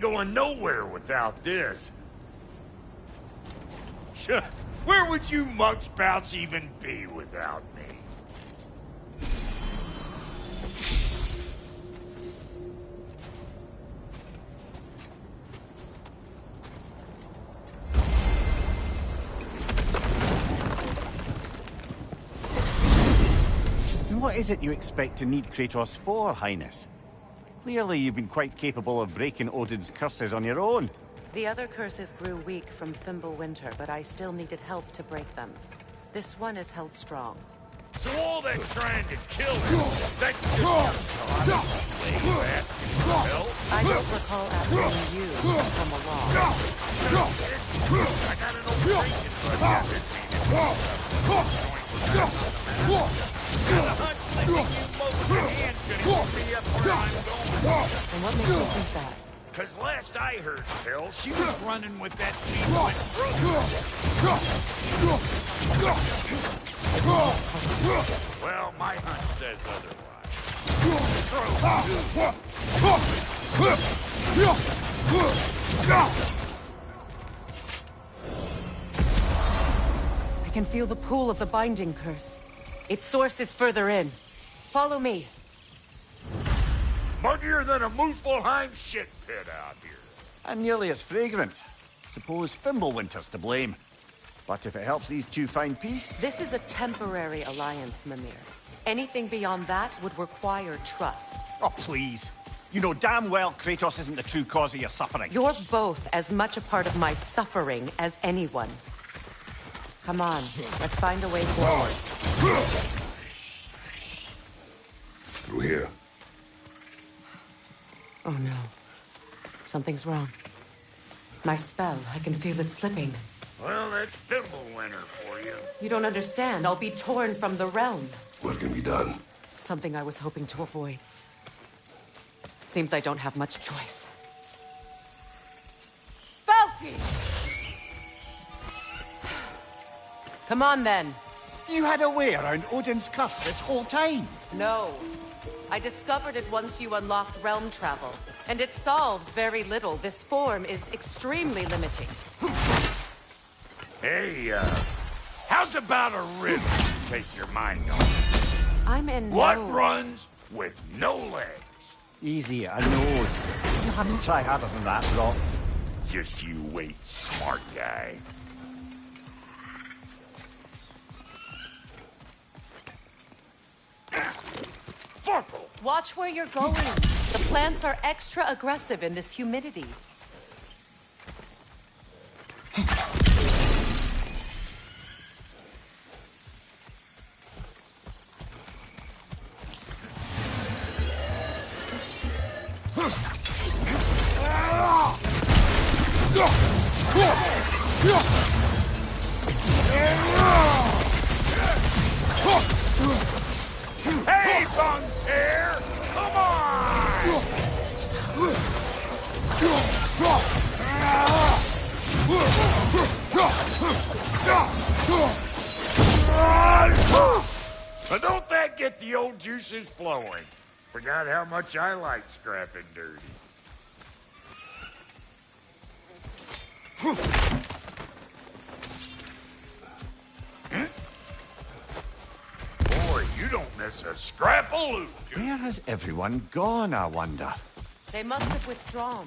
going nowhere without this. Where would you mugspouts even be without me? What is it you expect to need Kratos for, Highness? Clearly you've been quite capable of breaking Odin's curses on your own. The other curses grew weak from Fimbulwinter, but I still needed help to break them. This one is held strong. So all that trying to kill him, that's just your asking for help? I don't recall asking you to come along. I got an old And what makes you think that? Because last I heard tell, she was running with that demon brother. Well, my hunch says I can feel the pull of the binding curse. Its source is further in. Follow me. Muggier than a Muspelheim shit pit out here. And nearly as fragrant. Suppose Fimbulwinter's to blame. But if it helps these two find peace... This is a temporary alliance, Mimir. Anything beyond that would require trust. Oh, please. You know damn well Kratos isn't the true cause of your suffering. You're both as much a part of my suffering as anyone. Come on, let's find a way forward. Through here. Oh no. Something's wrong. My spell, I can feel it slipping. Well, that's Fimbulwinter for you. You don't understand. I'll be torn from the realm. What can be done? Something I was hoping to avoid. Seems I don't have much choice. Falky! Come on, then. You had a way around Odin's curse this whole time? No. I discovered it once you unlocked realm travel. And it solves very little. This form is extremely limiting. Hey, how's about a riddle to take your mind off? I'm in What no... runs with no legs? Easy, a nose. You haven't tried harder than that, Rock. Just you wait, smart guy. Fuckle! Watch where you're going. The plants are extra aggressive in this humidity. Hey, Bunker! Come on! Now don't that get the old juices flowing? Forgot how much I like scrapping dirty. Boy, you don't miss a scrap of loot. Where has everyone gone, I wonder? They must have withdrawn,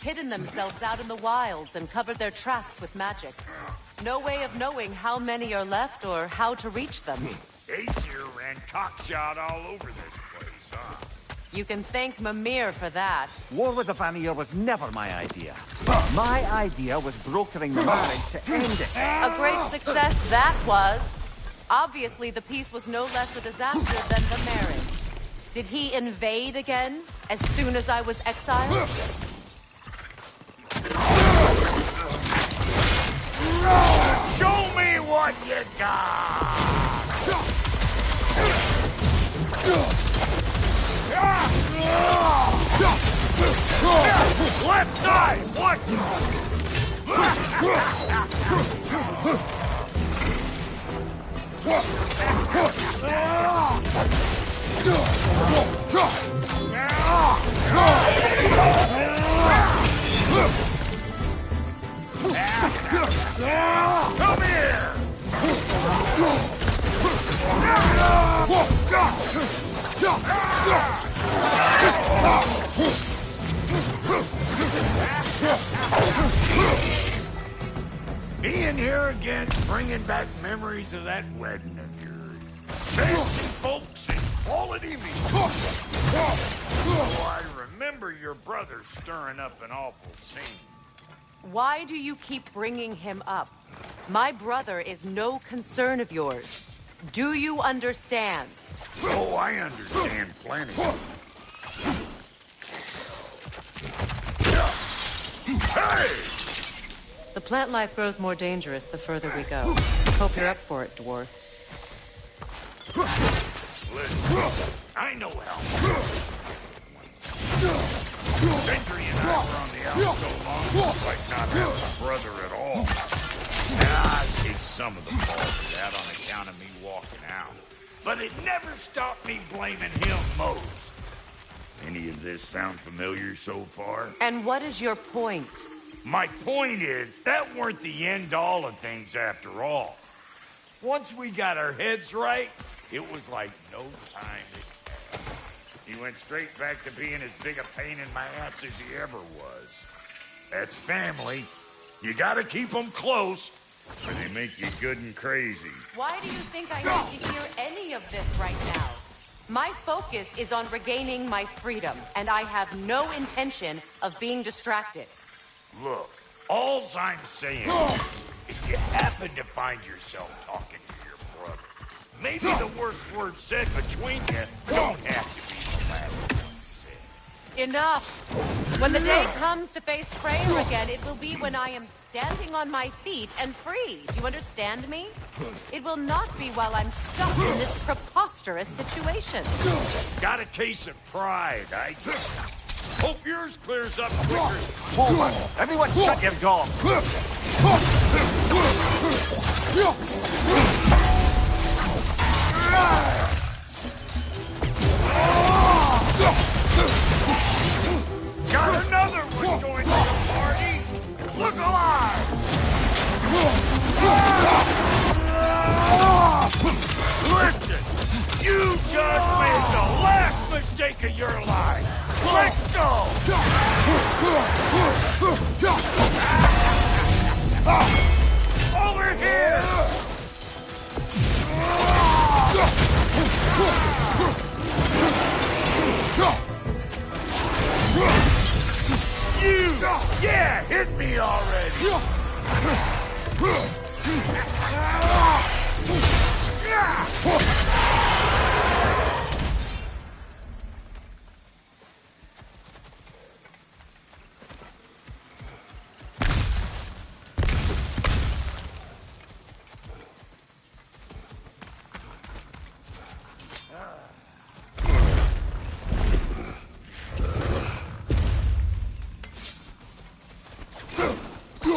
hidden themselves out in the wilds and covered their tracks with magic. No way of knowing how many are left or how to reach them. Aesir ran cockshot all over this place, huh? You can thank Mimir for that. War with the Vanir was never my idea. My idea was brokering the marriage to end it. A great success that was. Obviously, the peace was no less a disaster than the marriage. Did he invade again, as soon as I was exiled? Show me what you got! Left side, what? Come here! Being here again, bringing back memories of that wedding of yours. Fancy folks and quality meat. Oh, I remember your brother stirring up an awful scene. Why do you keep bringing him up? My brother is no concern of yours. Do you understand? Oh, I understand plenty. Hey! The plant life grows more dangerous the further we go. Hope you're up for it, dwarf. Listen, I know how. Sentry and I were on the outs so long, it's like not having a brother at all. Now, I take some of the fault of that on account of me walking out. But it never stopped me blaming him most. Any of this sound familiar so far? And what is your point? My point is, that weren't the end-all of things after all. Once we got our heads right, it was like no time to care. He went straight back to being as big a pain in my ass as he ever was. That's family. You gotta keep them close, or they make you good and crazy. Why do you think I need to hear any of this right now? My focus is on regaining my freedom, and I have no intention of being distracted. Look, all's I'm saying is, if you happen to find yourself talking to your brother, maybe the worst word said between you don't have to be the last one said. Enough! When the day comes to face Freya again, it will be when I am standing on my feet and free. Do you understand me? It will not be while I'm stuck in this preposterous situation. Got a case of pride, I guess. Hope yours clears up quicker. Hold on. Everyone shut your gob. Got another one joining the party. Look alive! Listen, you just made the last mistake of your life. Let's go! Over here! You! Yeah, hit me already!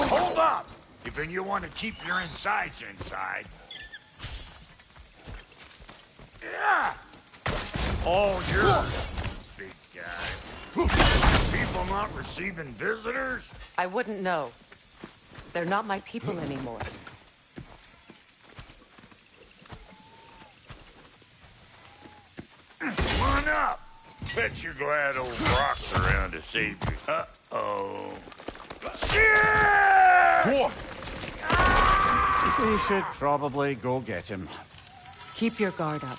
Hold up! If you want to keep your insides inside. Yeah! All yours, big guy. People not receiving visitors? I wouldn't know. They're not my people anymore. Come on up. Bet you're glad old Brock's around to save you. Uh-oh. Shit! We should probably go get him. Keep your guard up.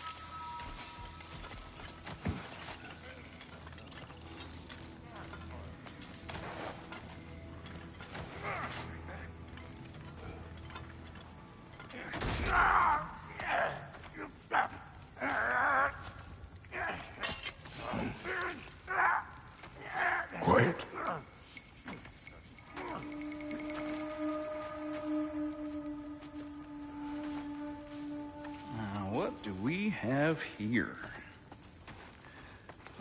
Quiet. What do we have here?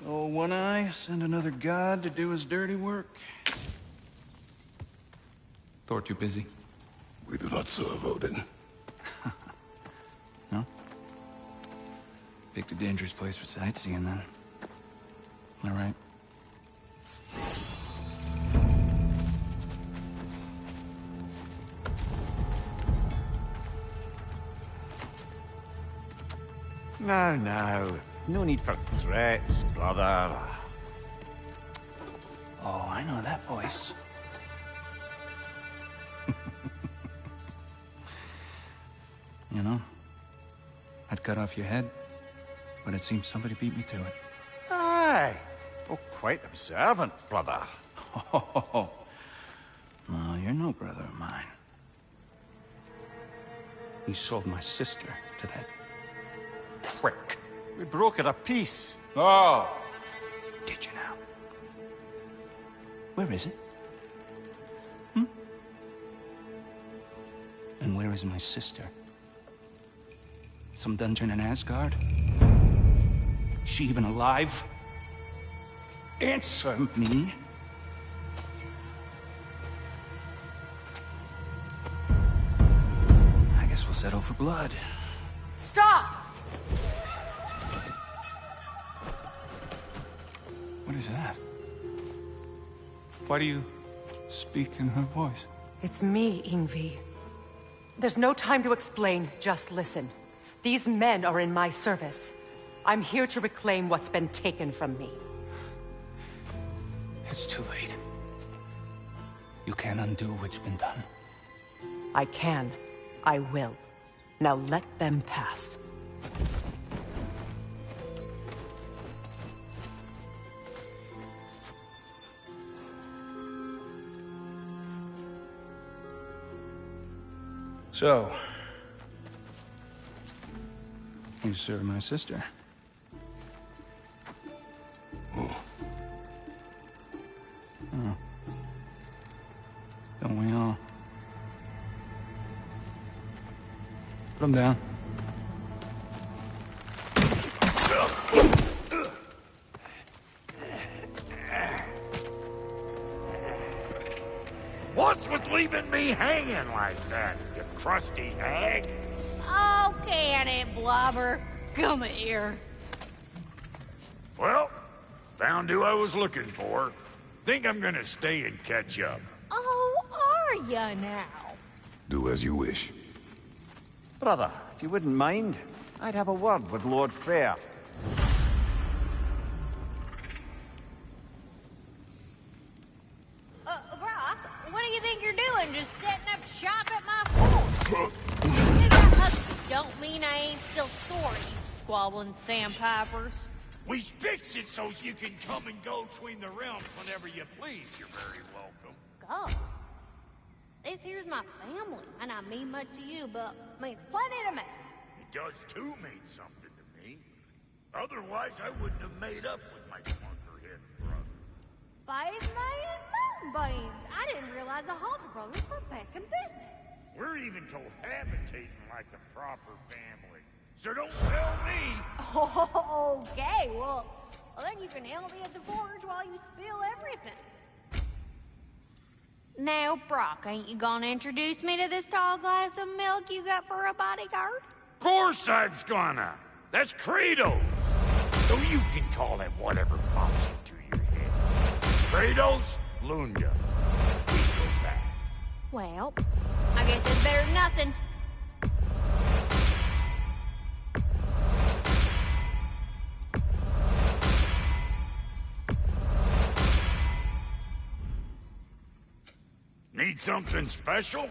Oh, One Eye, send another god to do his dirty work. Thor too busy. We do not serve Odin. No? Picked a dangerous place for sightseeing, then. All right. Now. No need for threats, brother. Oh, I know that voice. You know, I'd cut off your head, but it seems somebody beat me to it. Aye. Oh, quite observant, brother. Oh, no, you're no brother of mine. You sold my sister to that prick. We broke her a piece. Oh! Did you now? Where is it? And where is my sister? Some dungeon in Asgard? She even alive? Answer me. I guess we'll settle for blood. Stop! What is that? Why do you speak in her voice? It's me, Ingvi. There's no time to explain, just listen. These men are in my service. I'm here to reclaim what's been taken from me. It's too late. You can't undo what's been done. I can. I will. Now let them pass. So, you served my sister. Oh. Don't we all? Put him down. What's with leaving me hanging like that, you crusty hag? Oh, can it, Blobber? Come here. Well, found who I was looking for. Think I'm gonna stay and catch up. Oh, are ya now? Do as you wish. Brother, if you wouldn't mind, I'd have a word with Lord Freya. Brock, what do you think you're doing? Just setting up shop at my fort? That husky don't mean I ain't still sorry, you squabbling sandpipers. We fixed it so you can come and go between the realms whenever you please. You're very welcome. God. This here's my family, and I mean much to you, but means plenty to me. It does too mean something to me. Otherwise, I wouldn't have made up with my clunker-head brother. 5 million moonbeams! I didn't realize the Halter brothers were back in business. We're even cohabitating like a proper family. So don't tell me. Okay, well, then you can help me at the forge while you spill everything. Now, Brock, ain't you gonna introduce me to this tall glass of milk you got for a bodyguard? Of course I was gonna. That's Kratos. So you can call him whatever pops into your head. Kratos, Lunda. We go back. Well, I guess it's better than nothing. Need something special?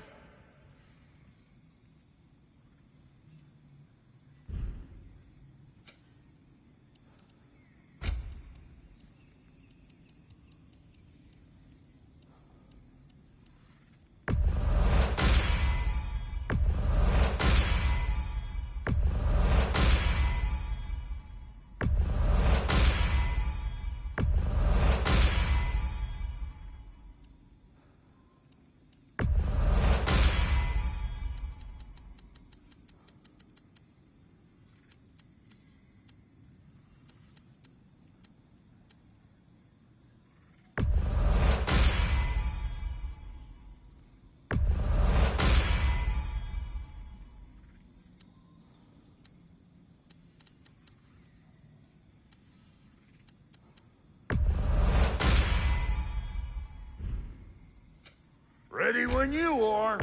Ready when you are.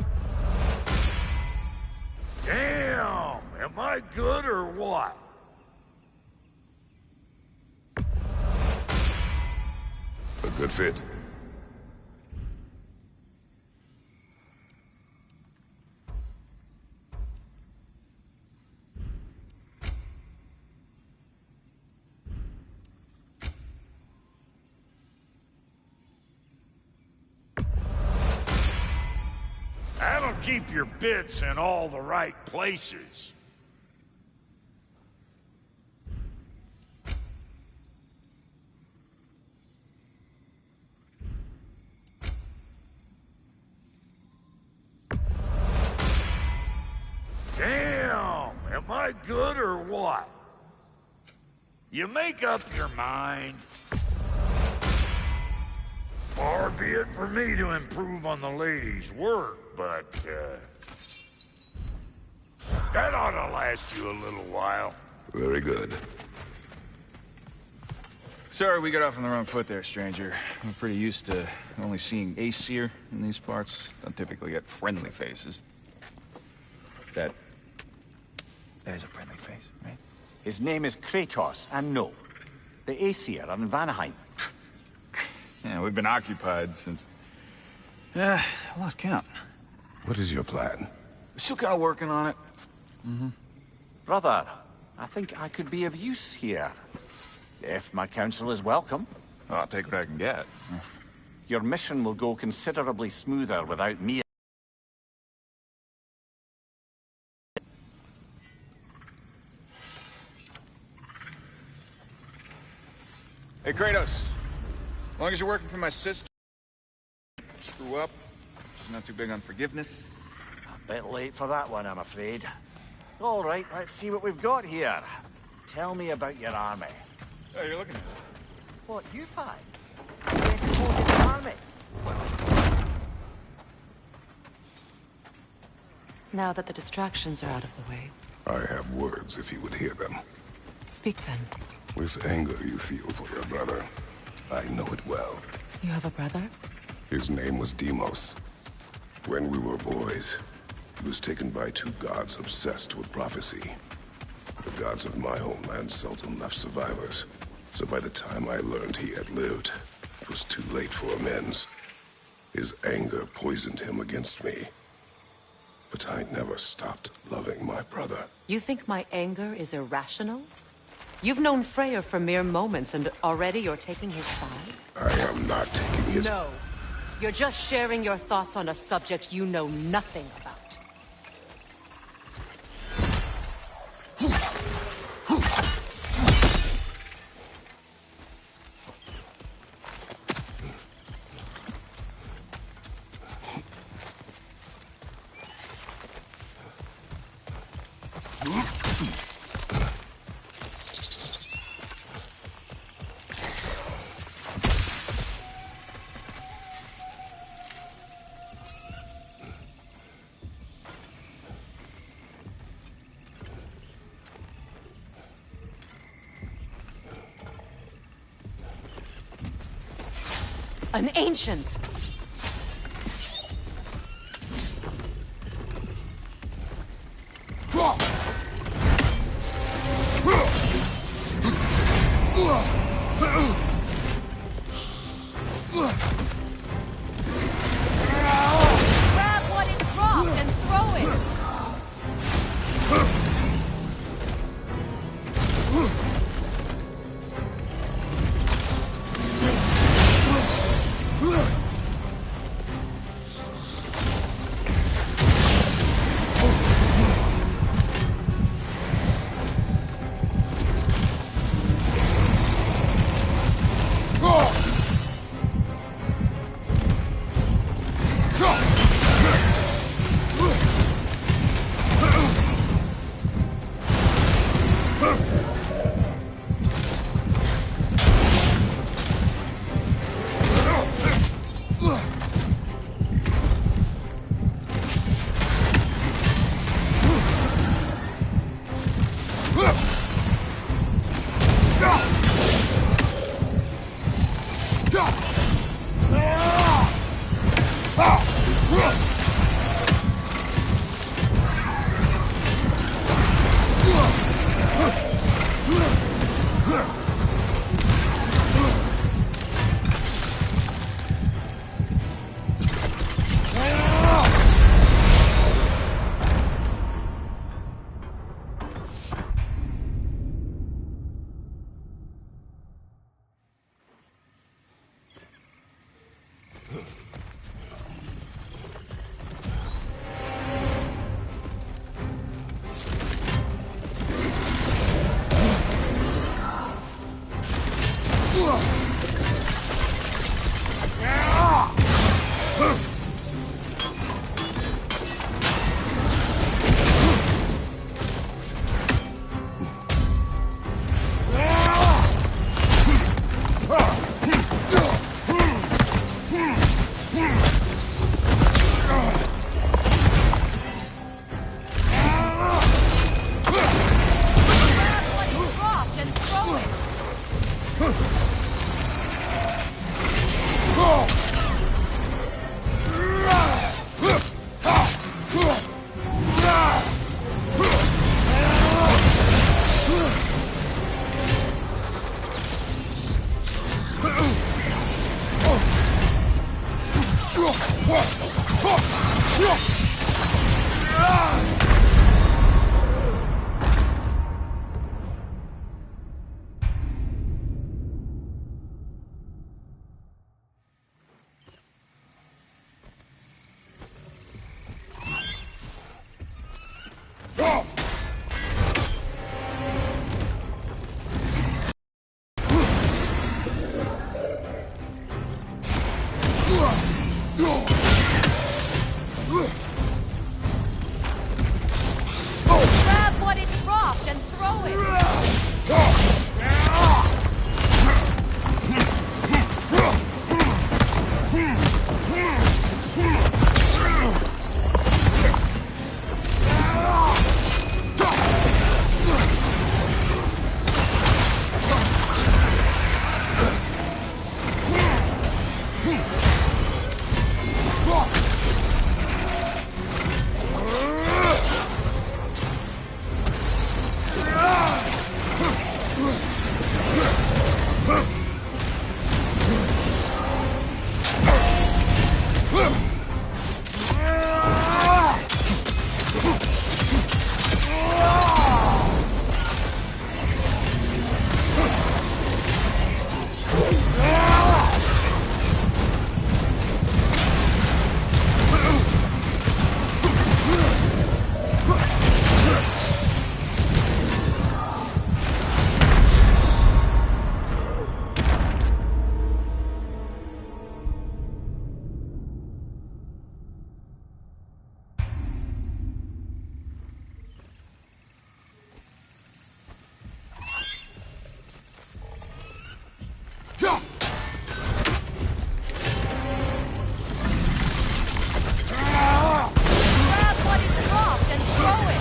Damn, am I good or what? Good fit. That'll keep your bits in all the right places. Damn! Am I good or what? You make up your mind. Far be it for me to improve on the lady's work, but, that ought to last you a little while. Very good. Sorry we got off on the wrong foot there, stranger. I'm pretty used to only seeing Aesir in these parts. Don't typically get friendly faces. That is a friendly face, right? His name is Kratos, and no. The Aesir are in Vanaheim. Yeah, we've been occupied since... I lost count. What is your plan? Still kind of working on it. Brother, I think I could be of use here. If my counsel is welcome. Oh, I'll take what I can get. Your mission will go considerably smoother without me. Hey, Kratos. As long as you're working for my sister, screw up. She's not too big on forgiveness. A bit late for that one, I'm afraid. All right, let's see what we've got here. Tell me about your army. Oh, you're looking at it. What, you five? The exploded army? Now that the distractions are out of the way, I have words if you would hear them. speak then. This anger you feel for your brother, I know it well. You have a brother? His name was Deimos. When we were boys, he was taken by two gods obsessed with prophecy. The gods of my homeland seldom left survivors, so by the time I learned he had lived, it was too late for amends. His anger poisoned him against me. But I never stopped loving my brother. You think my anger is irrational? You've known Freya for mere moments, and already you're taking his side? I am not taking his... No. You're just sharing your thoughts on a subject you know nothing about. An ancient! Grab what is dropped and throw it! Grab what it dropped and throw it! Grab what it dropped and throw it!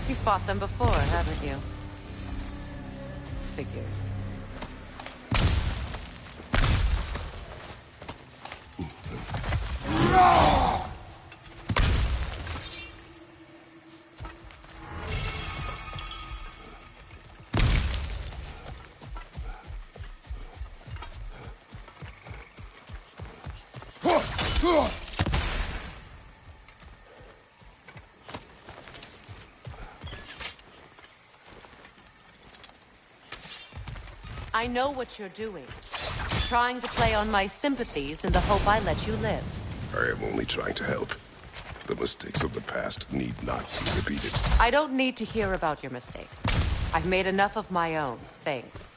You fought them before, haven't you? Figures. I know what you're doing. Trying to play on my sympathies in the hope I let you live. I am only trying to help. The mistakes of the past need not be repeated. I don't need to hear about your mistakes. I've made enough of my own, thanks.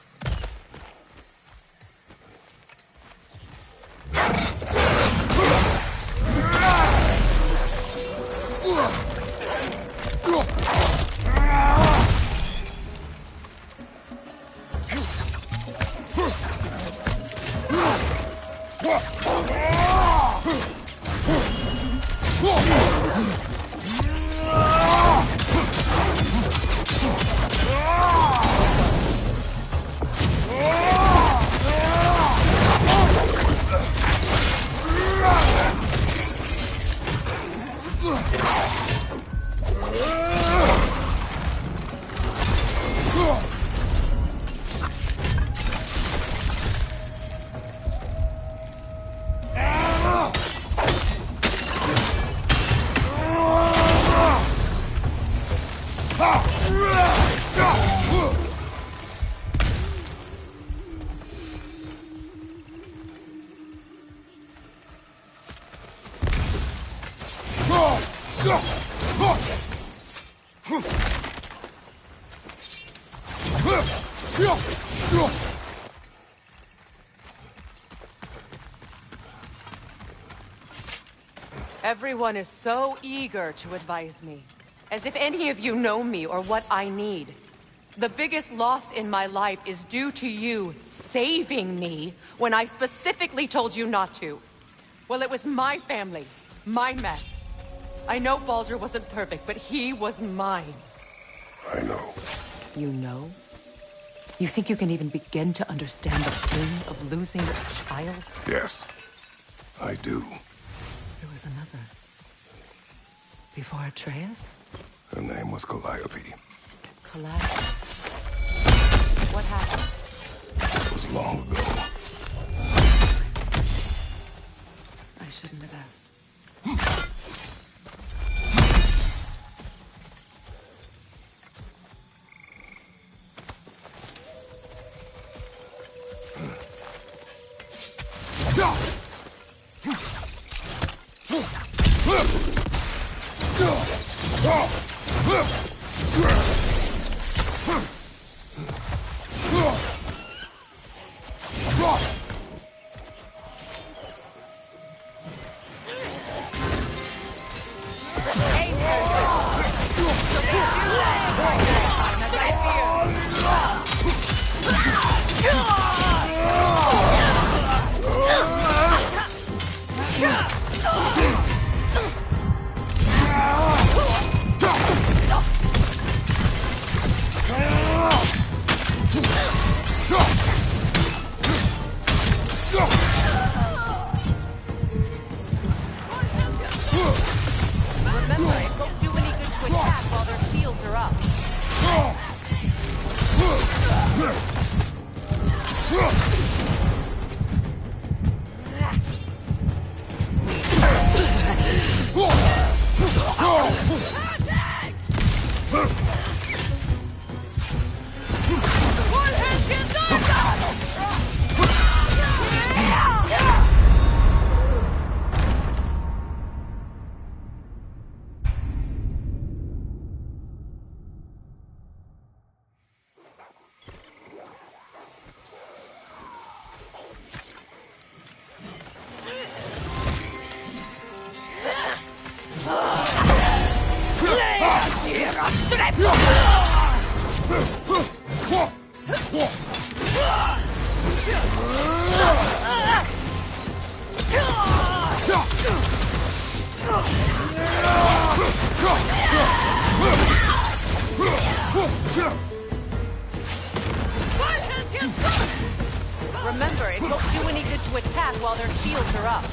Everyone is so eager to advise me, as if any of you know me or what I need. The biggest loss in my life is due to you saving me when I specifically told you not to. Well, it was my family, my mess. I know Baldur wasn't perfect, but he was mine. I know. You know? You think you can even begin to understand the pain of losing a child? Yes, I do. There was another. Before Atreus? Her name was Calliope. Calliope. What happened? It was long ago. I shouldn't have asked. Remember, it won't do any good to attack while their shields are up.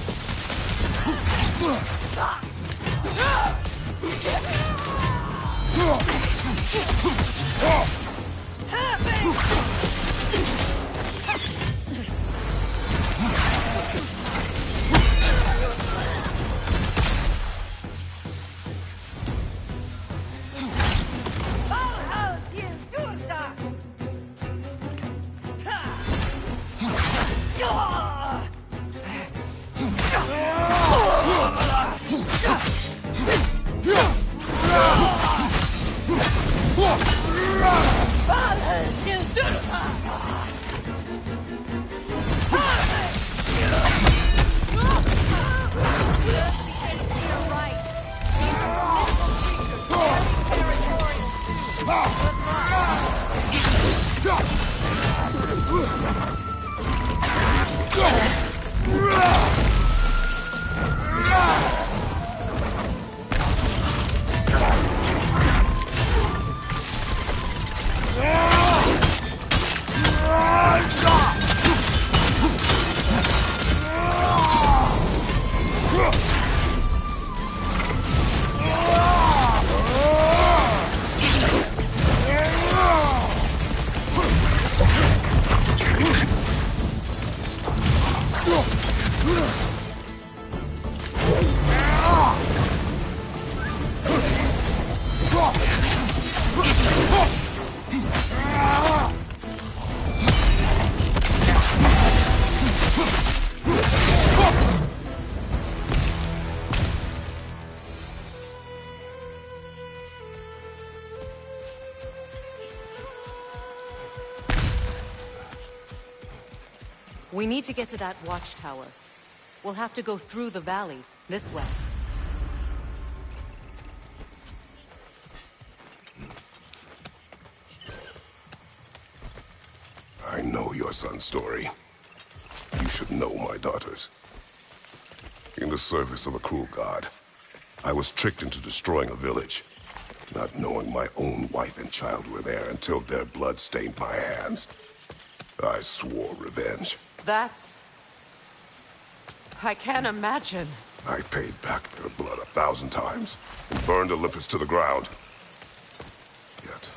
We need to get to that watchtower. We'll have to go through the valley, this way. I know your son's story. You should know my daughter's. In the service of a cruel god, I was tricked into destroying a village, not knowing my own wife and child were there until their blood stained my hands. I swore revenge. That's... I can't imagine. I paid back their blood 1,000 times and burned Olympus to the ground. Yet,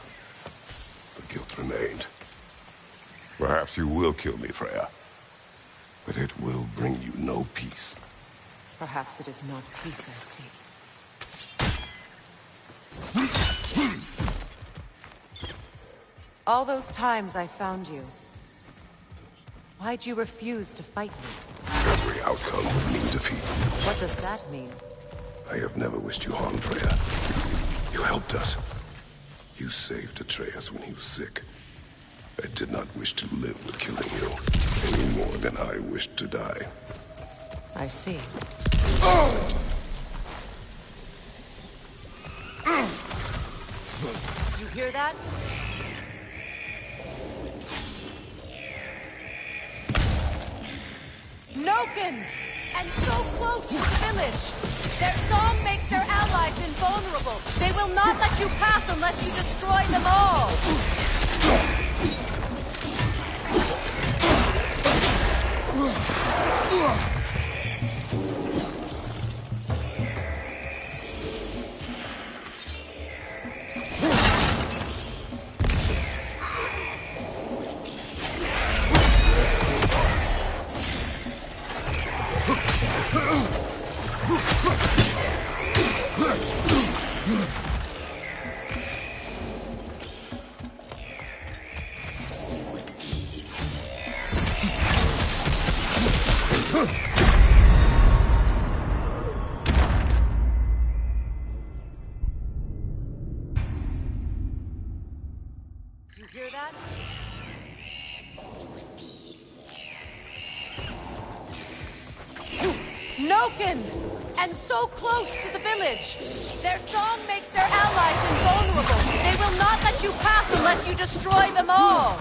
the guilt remained. Perhaps you will kill me, Freya, but it will bring you no peace. Perhaps it is not peace I seek. All those times I found you, why'd you refuse to fight me? Every outcome would mean defeat. What does that mean? I have never wished you harm, Freya. You helped us. You saved Atreus when he was sick. I did not wish to live with killing you, any more than I wished to die. I see. You hear that? Noken! And so close to the village! Their song makes their allies invulnerable! They will not let you pass unless you destroy them all! You hear that? Noken! And so close to the village! Their song makes their allies invulnerable! They will not let you pass unless you destroy them all!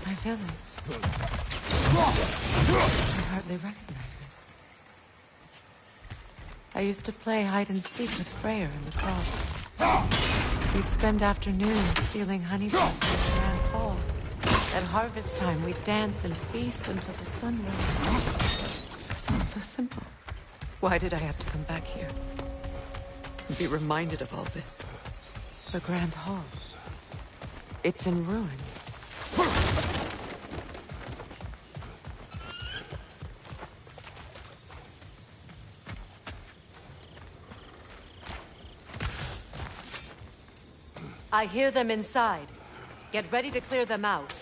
My village. I hardly recognize it. I used to play hide and seek with Freya in the croft. We'd spend afternoons stealing honey pots in the grand hall. At harvest time, we'd dance and feast until the sun rose. It was all so simple. Why did I have to come back here? And be reminded of all this? The grand hall. It's in ruin. I hear them inside. Get ready to clear them out.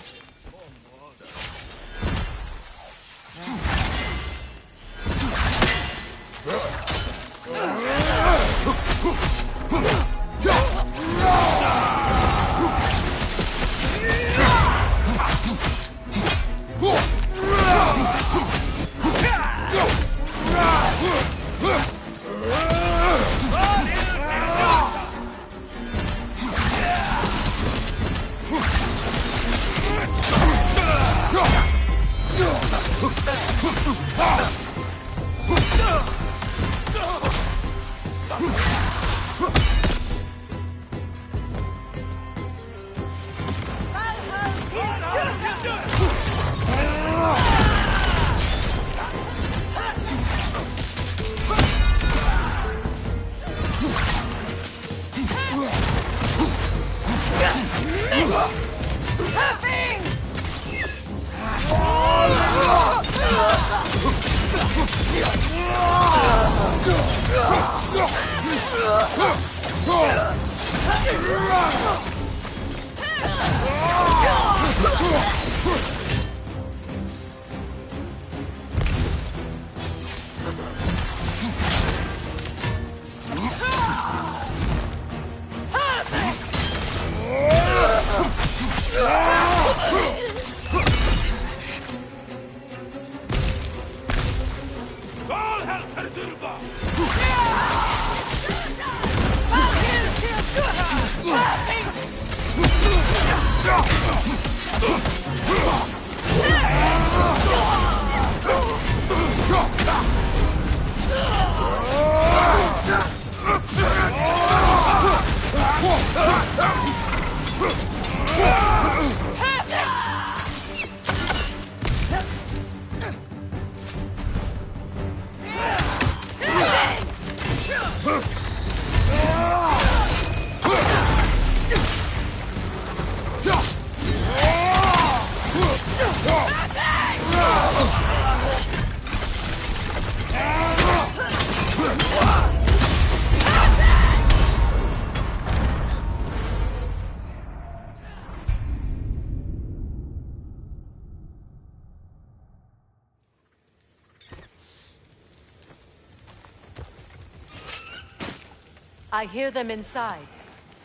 I hear them inside.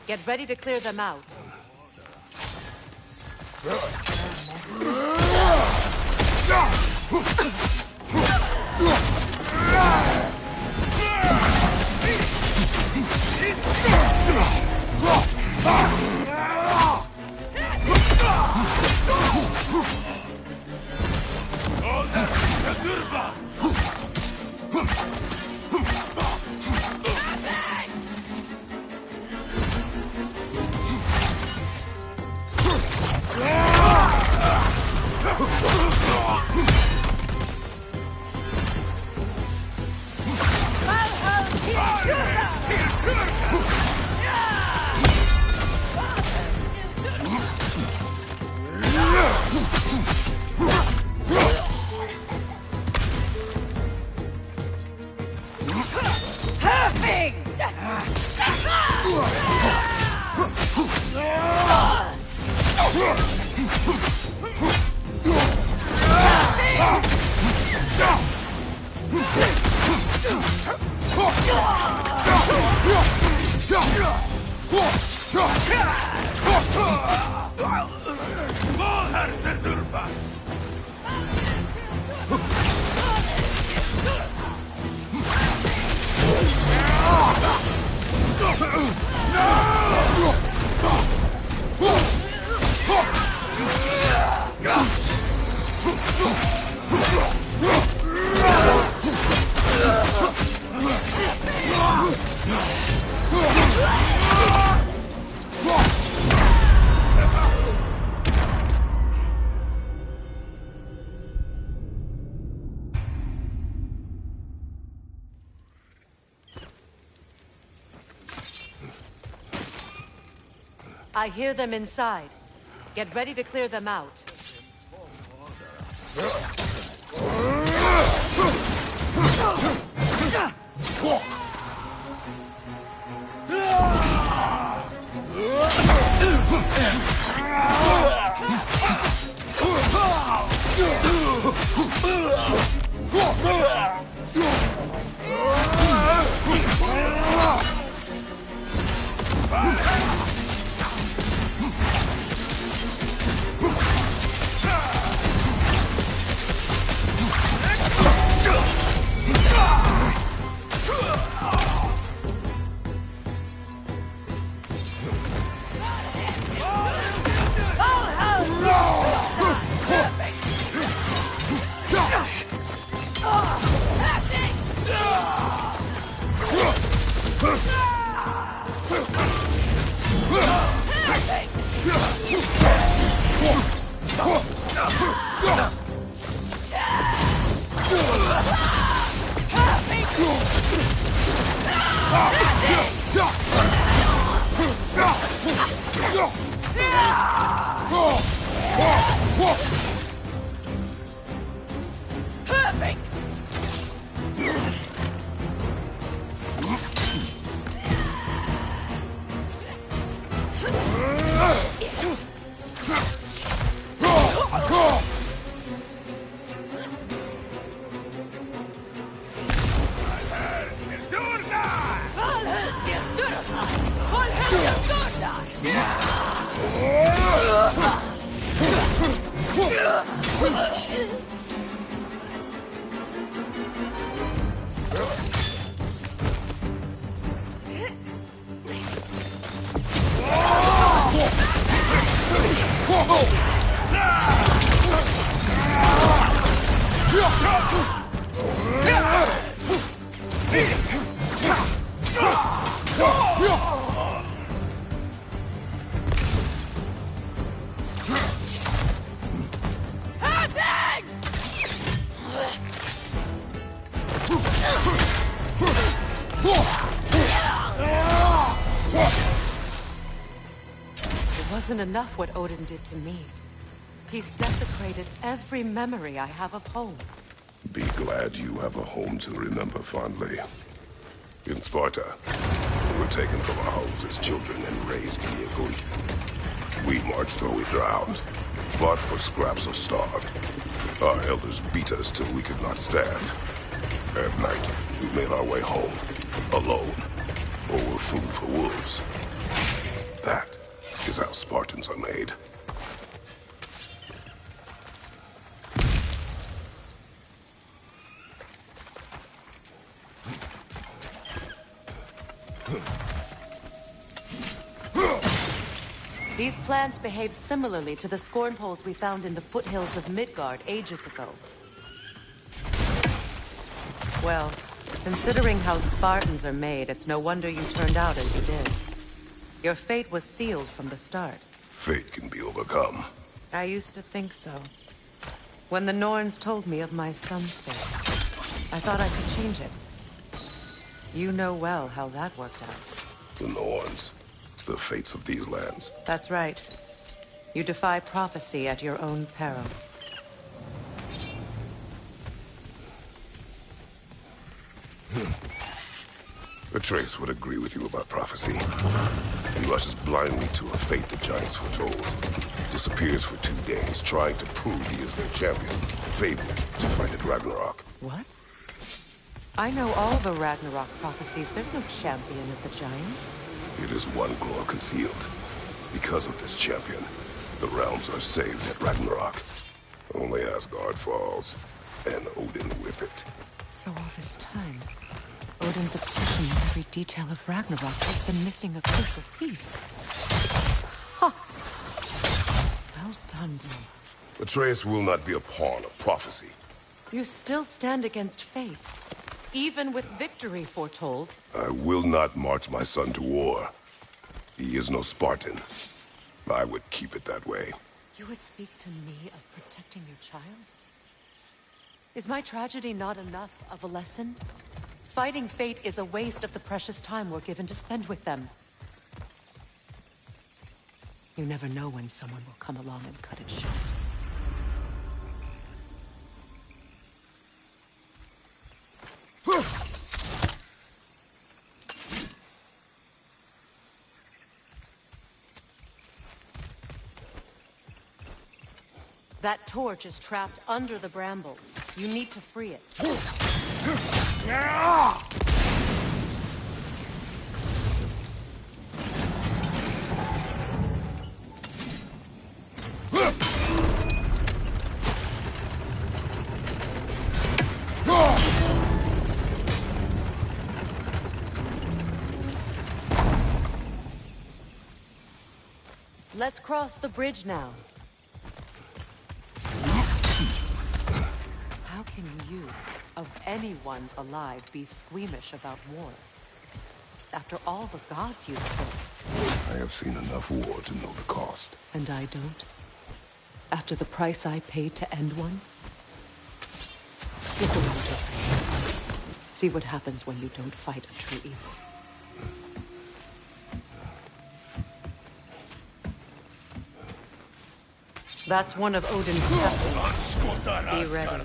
Get ready to clear them out. I hear them inside. Get ready to clear them out. Perfect! Wasn't enough what Odin did to me. He's desecrated every memory I have of home. Be glad you have a home to remember fondly. In Sparta, we were taken from our homes as children and raised vehicle. We marched or we drowned, fought for scraps or starved. Our elders beat us till we could not stand. At night, we made our way home, alone, or were food for wolves. That is how Spartans are made. These plants behave similarly to the scorn poles we found in the foothills of Midgard ages ago. Well, considering how Spartans are made, it's no wonder you turned out as you did. Your fate was sealed from the start. Fate can be overcome. I used to think so. When the Norns told me of my son's fate, I thought I could change it. You know well how that worked out. The Norns. The fates of these lands. That's right. You defy prophecy at your own peril. Atreus would agree with you about prophecy. He rushes blindly to a fate the giants foretold. Disappears for 2 days, trying to prove he is their champion. Fabled to fight at Ragnarok. What? I know all the Ragnarok prophecies. There's no champion of the giants. It is one glow concealed. Because of this champion, the realms are saved at Ragnarok. Only Asgard falls, and Odin with it. So all this time, Odin's obsession with every detail of Ragnarok has been missing a crucial piece. Huh. Well done, bro. Atreus will not be a pawn of prophecy. You still stand against fate, even with victory foretold. I will not march my son to war. He is no Spartan. I would keep it that way. You would speak to me of protecting your child? Is my tragedy not enough of a lesson? Fighting fate is a waste of the precious time we're given to spend with them. You never know when someone will come along and cut it short. That torch is trapped under the bramble. You need to free it. Let's cross the bridge now. How can you, of anyone alive, be squeamish about war? After all the gods you've killed. I have seen enough war to know the cost. And I don't? After the price I paid to end one? Look around you. See what happens when you don't fight a true evil. That's one of Odin's weapons. Be ready.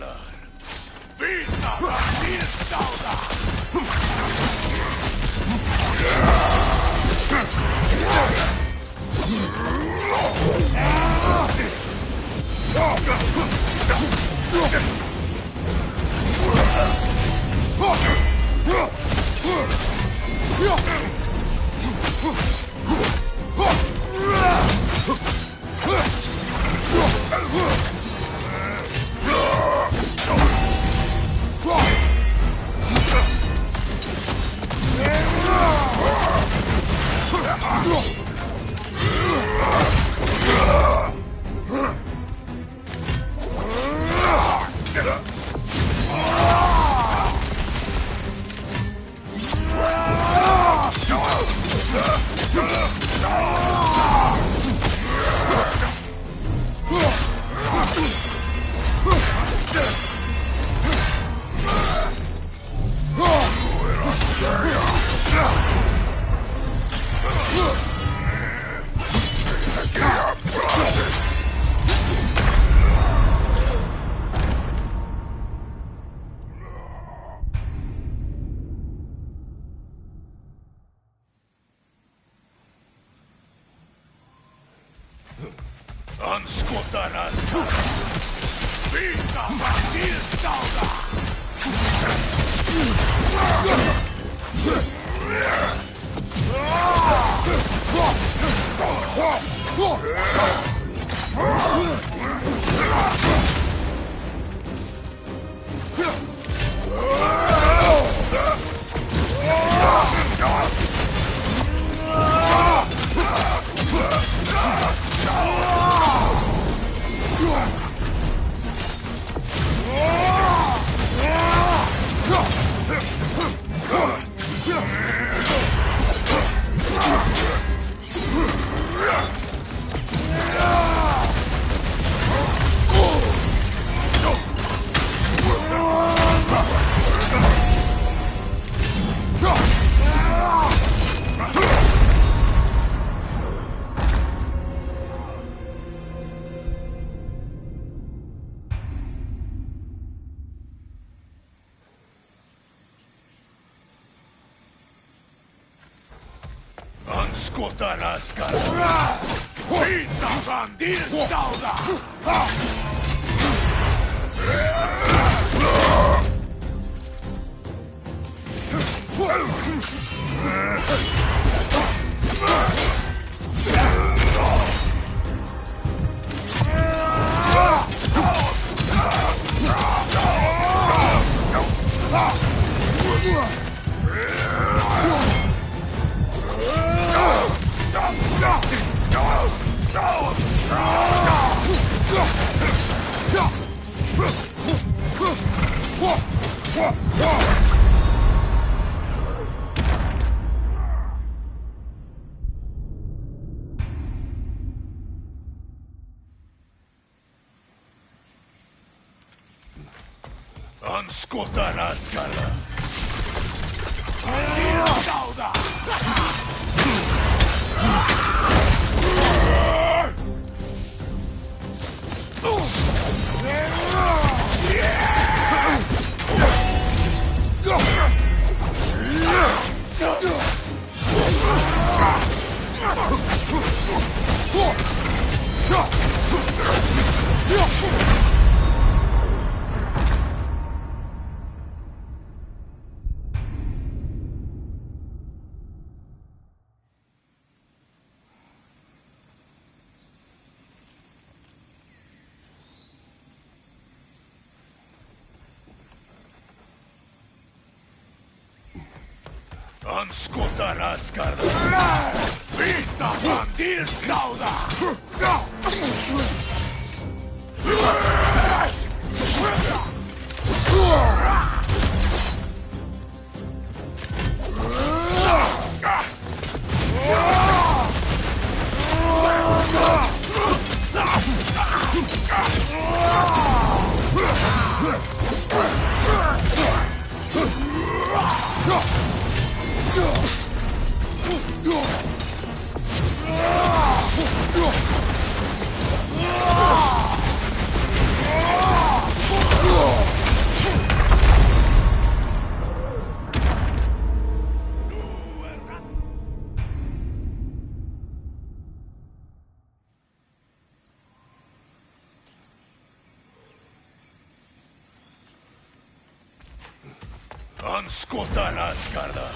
Anskotana skarda.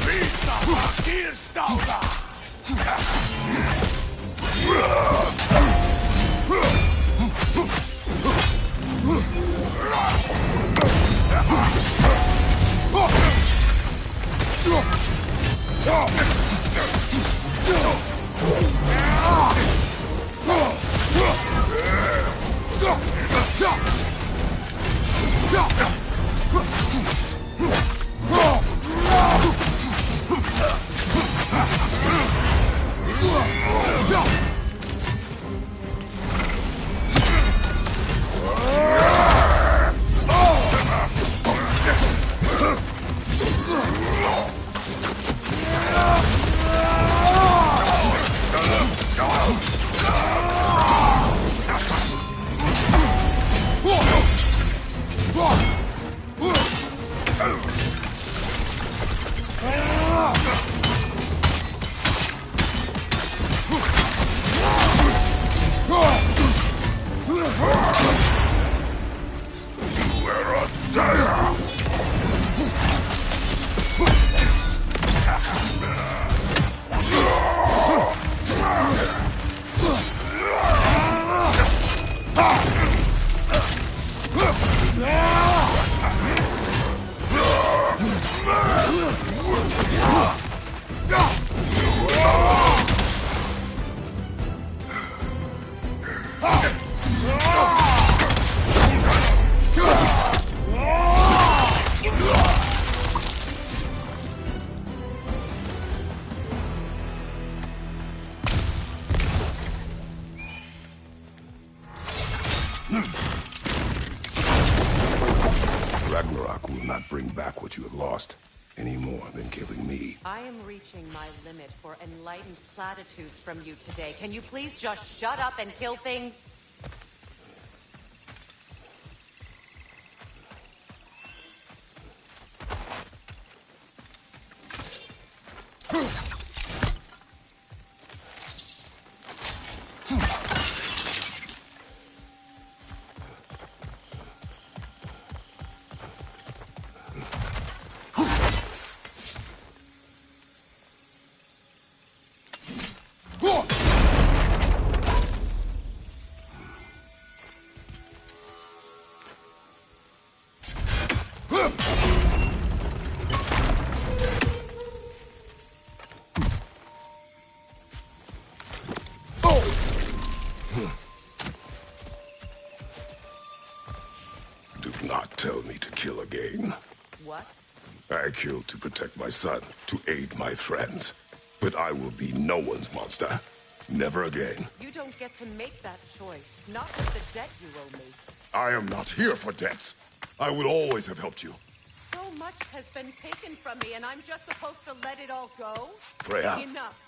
Visa pakirstauda. Ragnarok will not bring back what you have lost, any more than killing me. I am reaching my limit for enlightened platitudes from you today. Can you please just shut up and kill things? Do not tell me to kill again. What? I killed to protect my son, to aid my friends. But I will be no one's monster. Never again. You don't get to make that choice. Not with the debt you owe me. I am not here for debts. I would always have helped you. So much has been taken from me, and I'm just supposed to let it all go? Freya. Enough.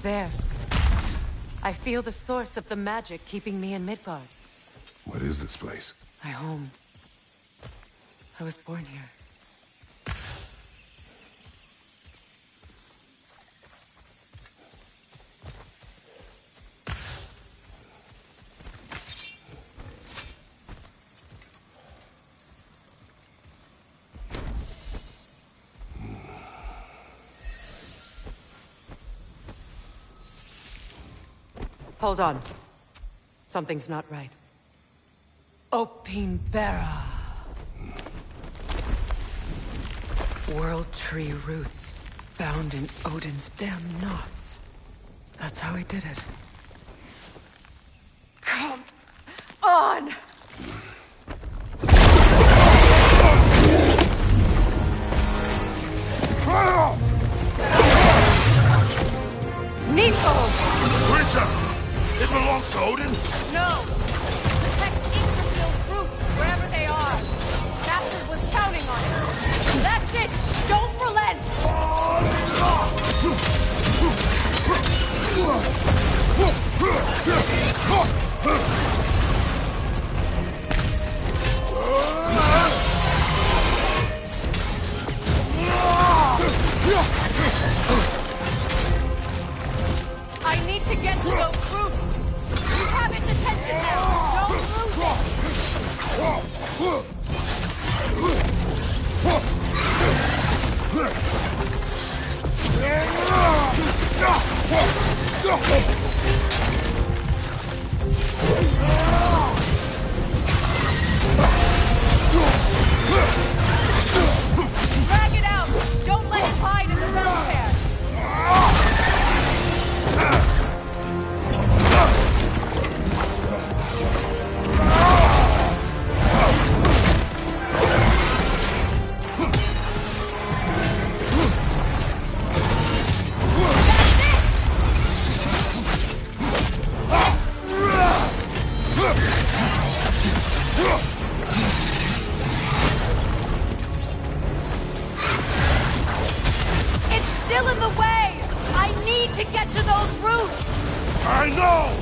There. I feel the source of the magic keeping me in Midgard. What is this place? My home. I was born here. Hold on. Something's not right. Opinbera. World tree roots, bound in Odin's damn knots. That's how he did it. Come on! Nico! Creature! It belongs to Odin? No! Protect Yggdrasil's roots, wherever they are. Master was counting on it. That's it! Don't relent! to those roots. You have its attention now. Don't lose Drag it out! Don't let it hide in the thoroughfare! Still in the way! I need to get to those roots! I know!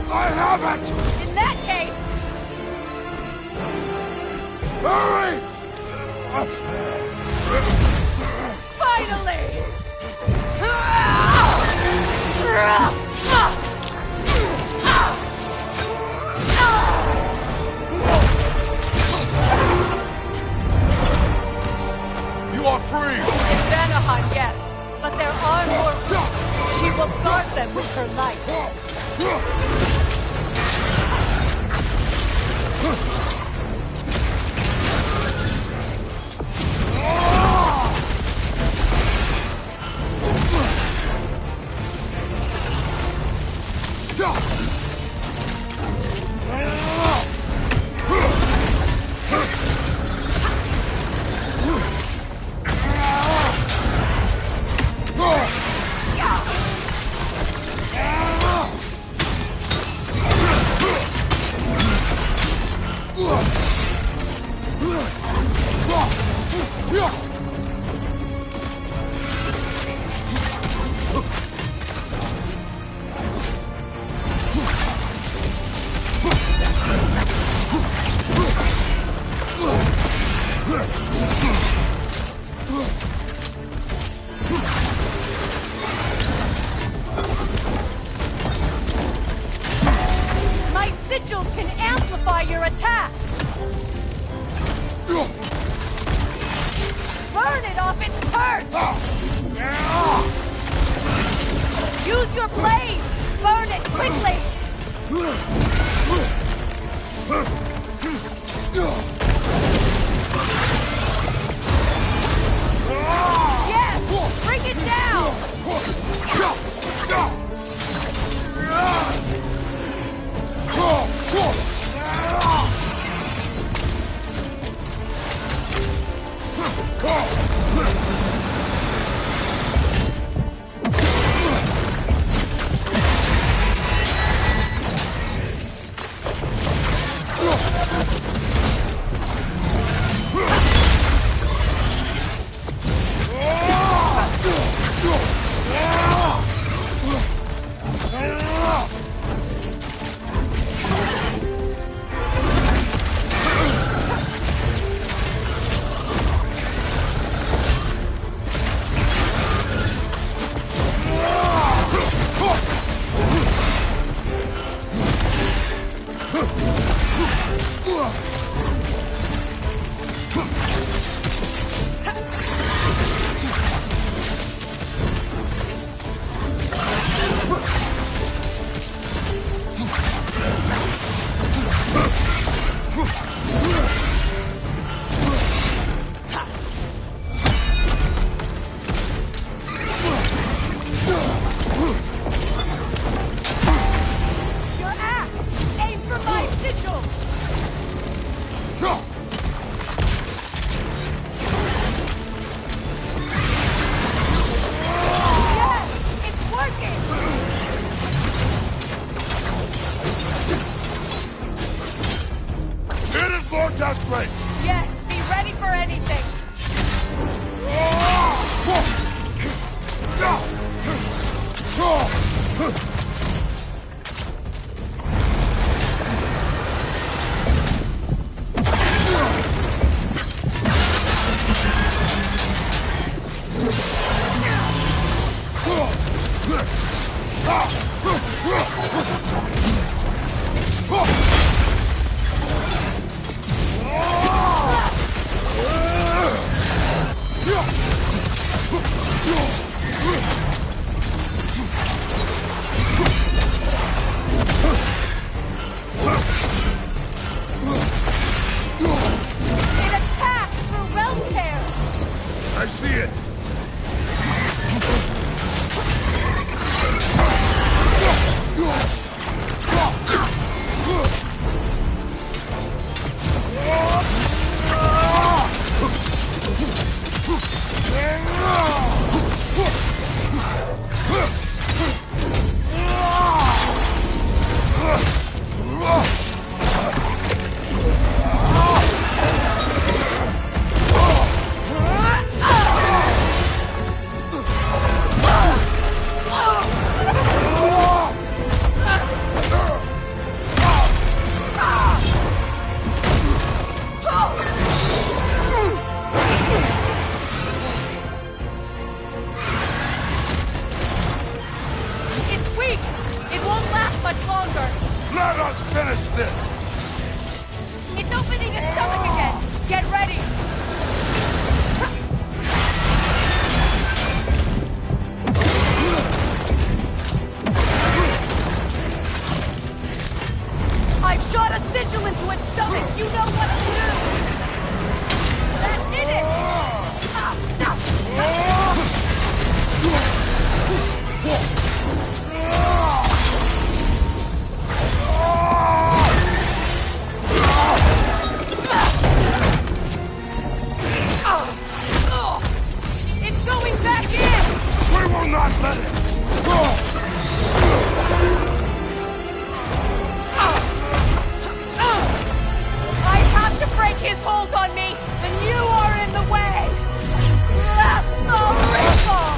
I have it! In that case... Hurry! Finally! You are free! In Vanaheim, yes. But there are more roots. She will guard them with her life. My sigils can amplify your attacks! Burn it off its perch! Use your blade! Burn it quickly! Yes! Bring it down! shit! Let us finish this! It's opening its stomach again! Get ready! I've shot a sigil into its stomach! You know what to do! That's in it! It's going back in! We will not let it! I have to break his hold on me, and you are in the way! That's the ripple!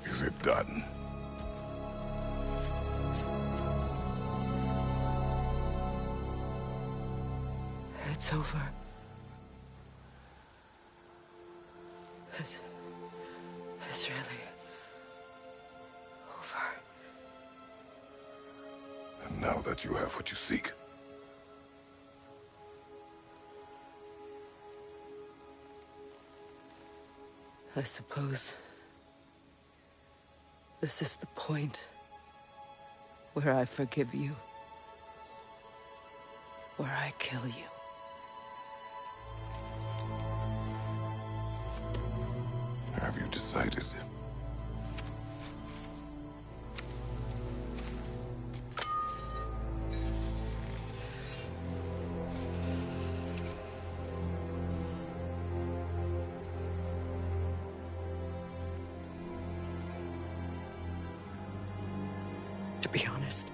Is it done? It's over. It's really over. And now that you have what you seek, I suppose this is the point where I forgive you, where I kill you. have you decided? To be honest,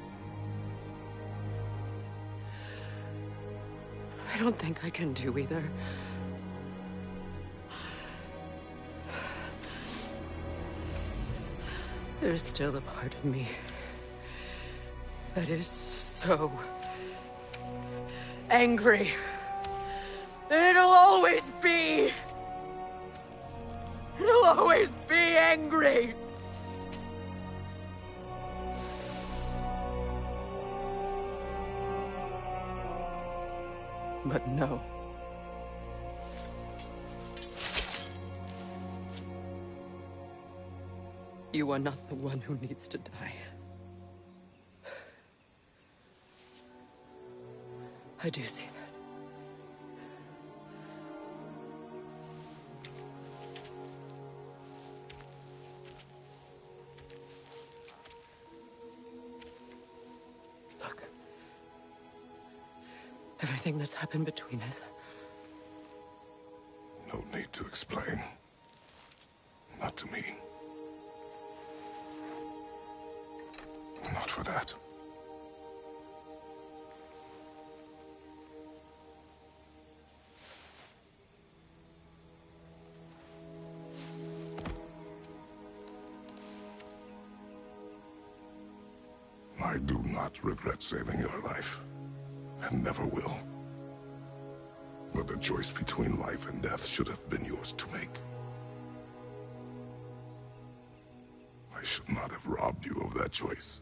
I don't think I can do either. There's still a part of me that is so angry that it'll always be. It'll always be angry. But no. You are not the one who needs to die. I do see that. Look. Everything that's happened between us. No need to explain. Not to me. Not for that. I do not regret saving your life, and never will. But the choice between life and death should have been yours to make. I should not have robbed you of that choice.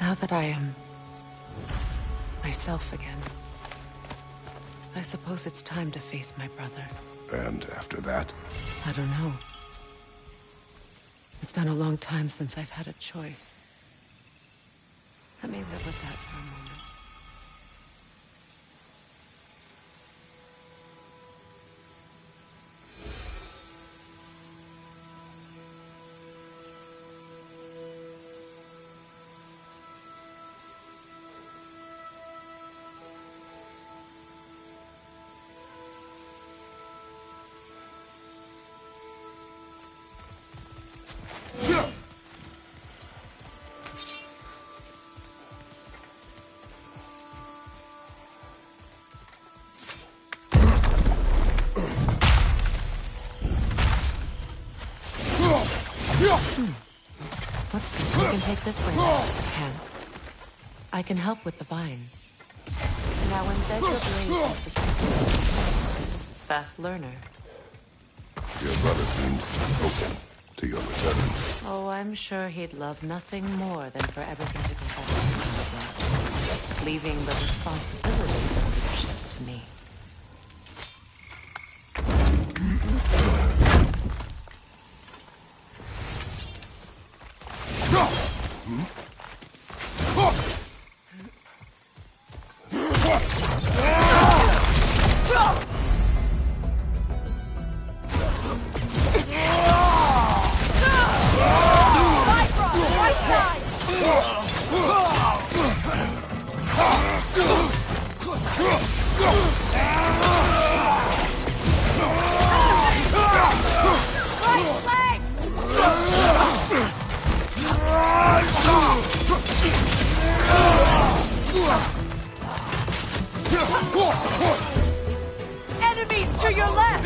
Now that I am myself again, I suppose it's time to face my brother. And after that? I don't know. It's been a long time since I've had a choice. Let me live with that for a moment. What's this? We can take this way now. I can help with the vines. Now embed your blade into the fast learner. Your brother seems open to your return. Oh, I'm sure he'd love nothing more than for everything to go back to normal, leaving the responsibilities of leadership to me. Enemies to your left!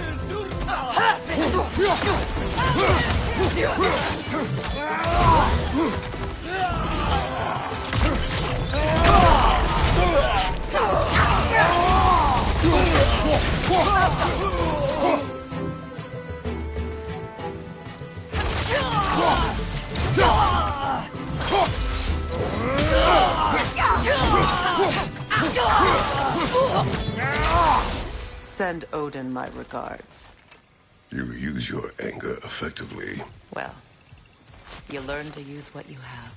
Send Odin my regards. You use your anger effectively. Well, you learn to use what you have.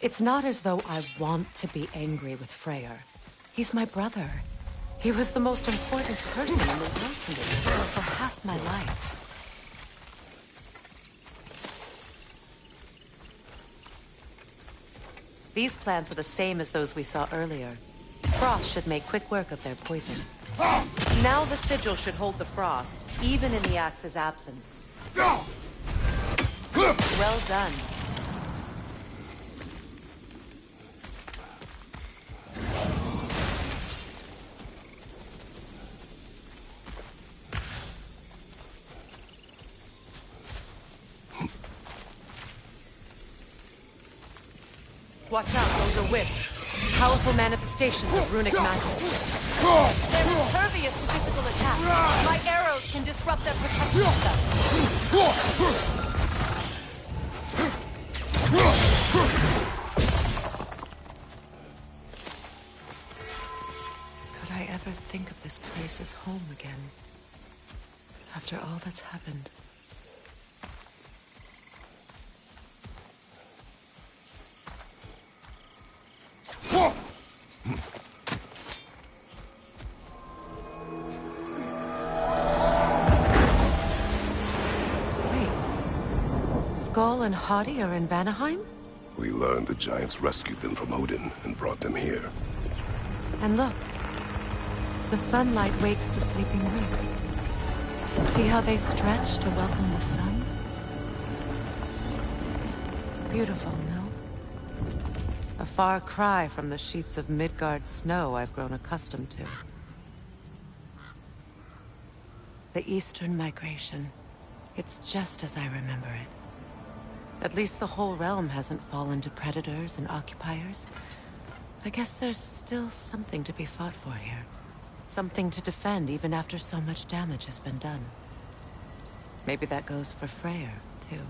It's not as though I want to be angry with Freya. He's my brother. He was the most important person in the world to me for half my life. These plants are the same as those we saw earlier. Frost should make quick work of their poison. Now the sigil should hold the frost, even in the axe's absence. Well done. Watch out, those are wisps. Powerful manifestations of runic magic. They're impervious to physical attack. My arrows can disrupt their protection spell. Could I ever think of this place as home again? After all that's happened. Skull and Hadi are in Vanaheim? We learned the giants rescued them from Odin and brought them here. And look. The sunlight wakes the sleeping roots. See how they stretch to welcome the sun? Beautiful, no? A far cry from the sheets of Midgard snow I've grown accustomed to. The Eastern Migration. It's just as I remember it. At least the whole realm hasn't fallen to predators and occupiers. I guess there's still something to be fought for here. Something to defend even after so much damage has been done. Maybe that goes for Freya, too.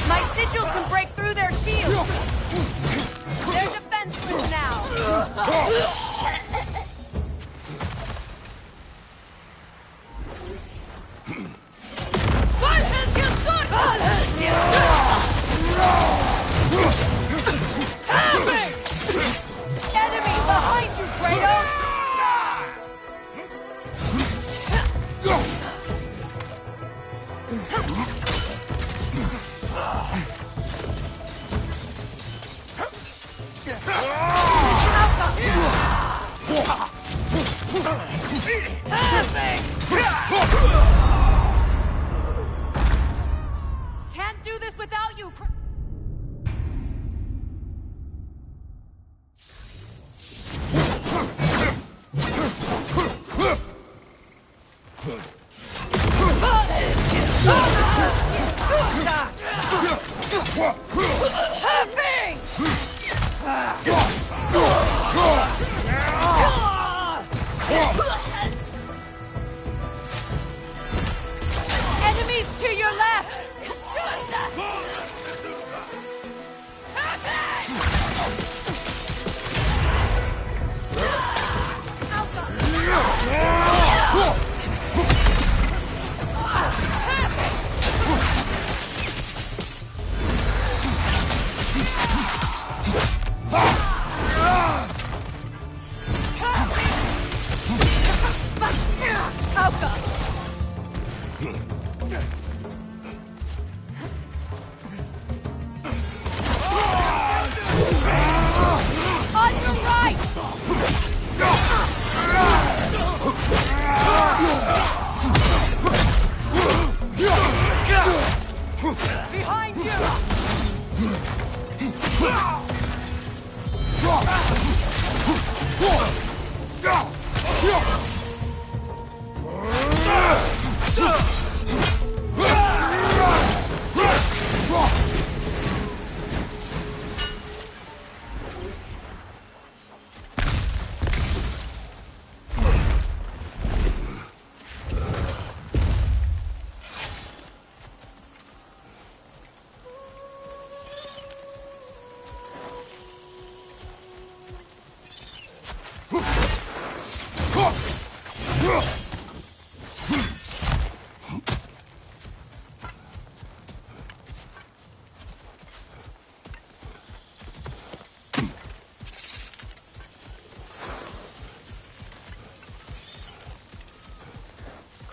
My sigils can break through their shields! They're defenseless now! Enemy behind you, Kratos! Can't do this without you, Enemies to your left! On your right! Behind you!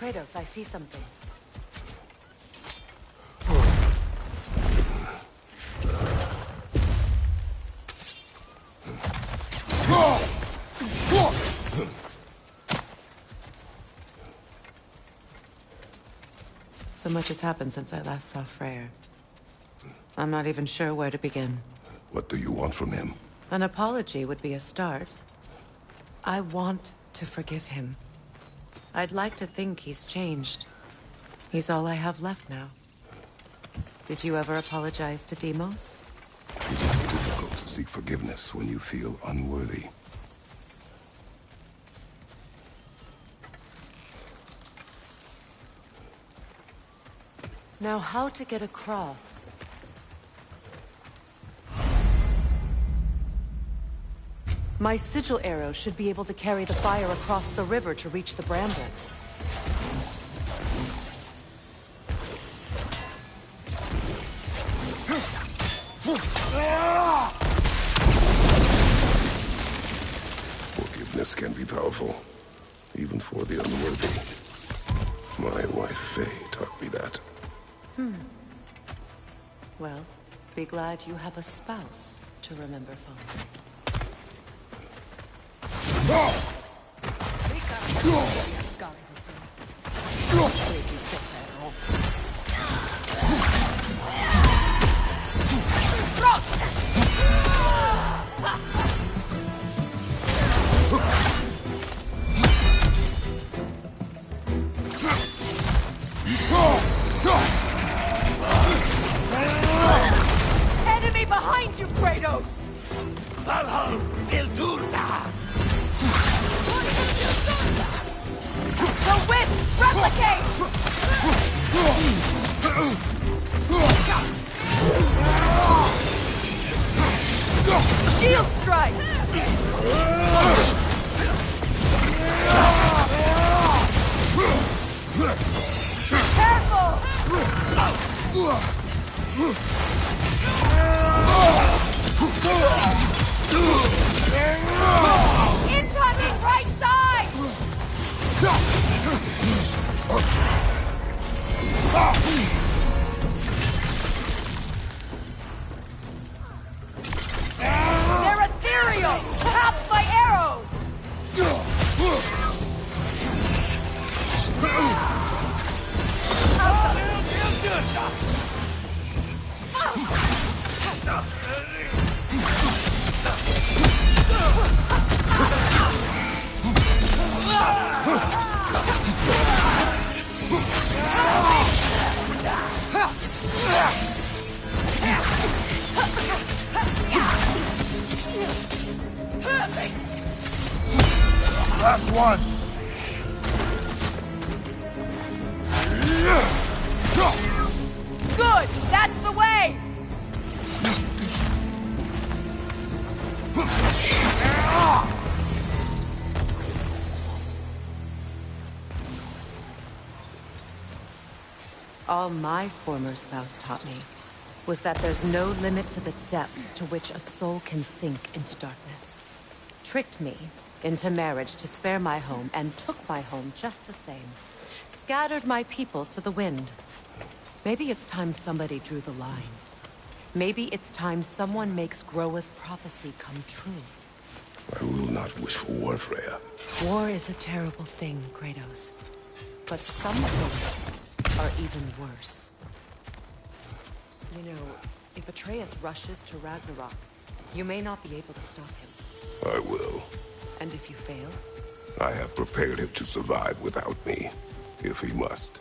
Kratos, I see something. So much has happened since I last saw Freya. I'm not even sure where to begin. What do you want from him? An apology would be a start. I want to forgive him. I'd like to think he's changed. He's all I have left now. Did you ever apologize to Deimos? It is difficult to seek forgiveness when you feel unworthy. Now, how to get across? My sigil arrow should be able to carry the fire across the river to reach the bramble. Forgiveness can be powerful, even for the unworthy. My wife, Faye, taught me that. Well, be glad you have a spouse to remember fondly. Enemy behind you, Kratos! The whip! Replicate! Shield strike! Careful! Incoming right side! They're ethereal! Perhaps my arrows! Last one. Good! That's the way! All my former spouse taught me was that there's no limit to the depth to which a soul can sink into darkness. Tricked me into marriage to spare my home, and took my home just the same. Scattered my people to the wind. Maybe it's time somebody drew the line. Maybe it's time someone makes Groa's prophecy come true. I will not wish for war, Freya. War is a terrible thing, Kratos. But some things are even worse. You know, if Atreus rushes to Ragnarok, you may not be able to stop him. I will. And if you fail, I have prepared him to survive without me, if he must.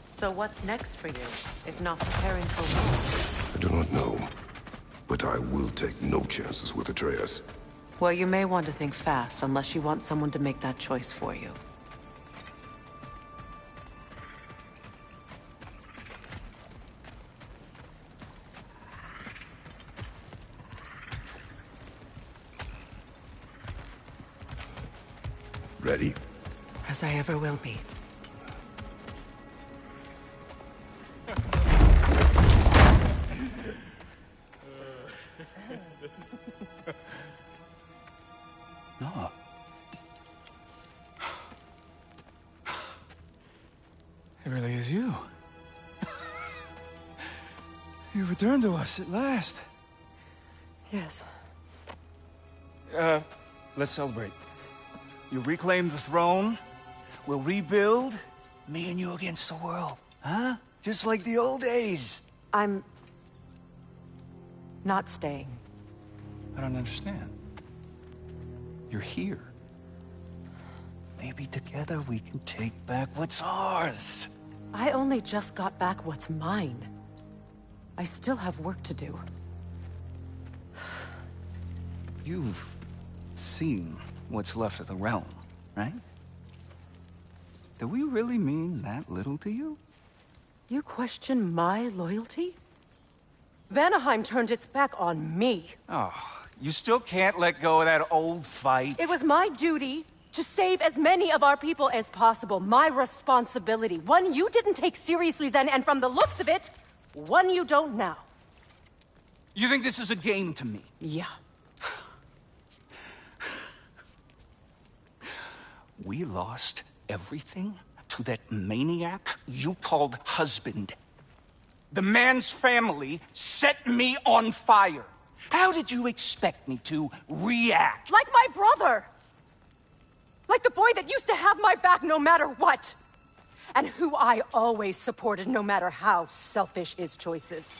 So what's next for you, if not preparing for war? I do not know, but I will take no chances with Atreus. Well, you may want to think fast, unless you want someone to make that choice for you. Ready? As I ever will be. No. It really is you. You returned to us at last. Yes. Let's celebrate. You reclaim the throne. We'll rebuild. Me and you against the world. Huh? Just like the old days. I'm... not staying. I don't understand. You're here. Maybe together we can take back what's ours. I only just got back what's mine. I still have work to do. You've seen what's left of the realm, right? Do we really mean that little to you? You question my loyalty? Vanaheim turned its back on me. Oh, you still can't let go of that old fight? It was my duty to save as many of our people as possible. My responsibility. One you didn't take seriously then, and from the looks of it, one you don't now. You think this is a game to me? Yeah. We lost everything to that maniac you called husband. The man's family set me on fire. How did you expect me to react? Like my brother! Like the boy that used to have my back no matter what! And who I always supported no matter how selfish his choices.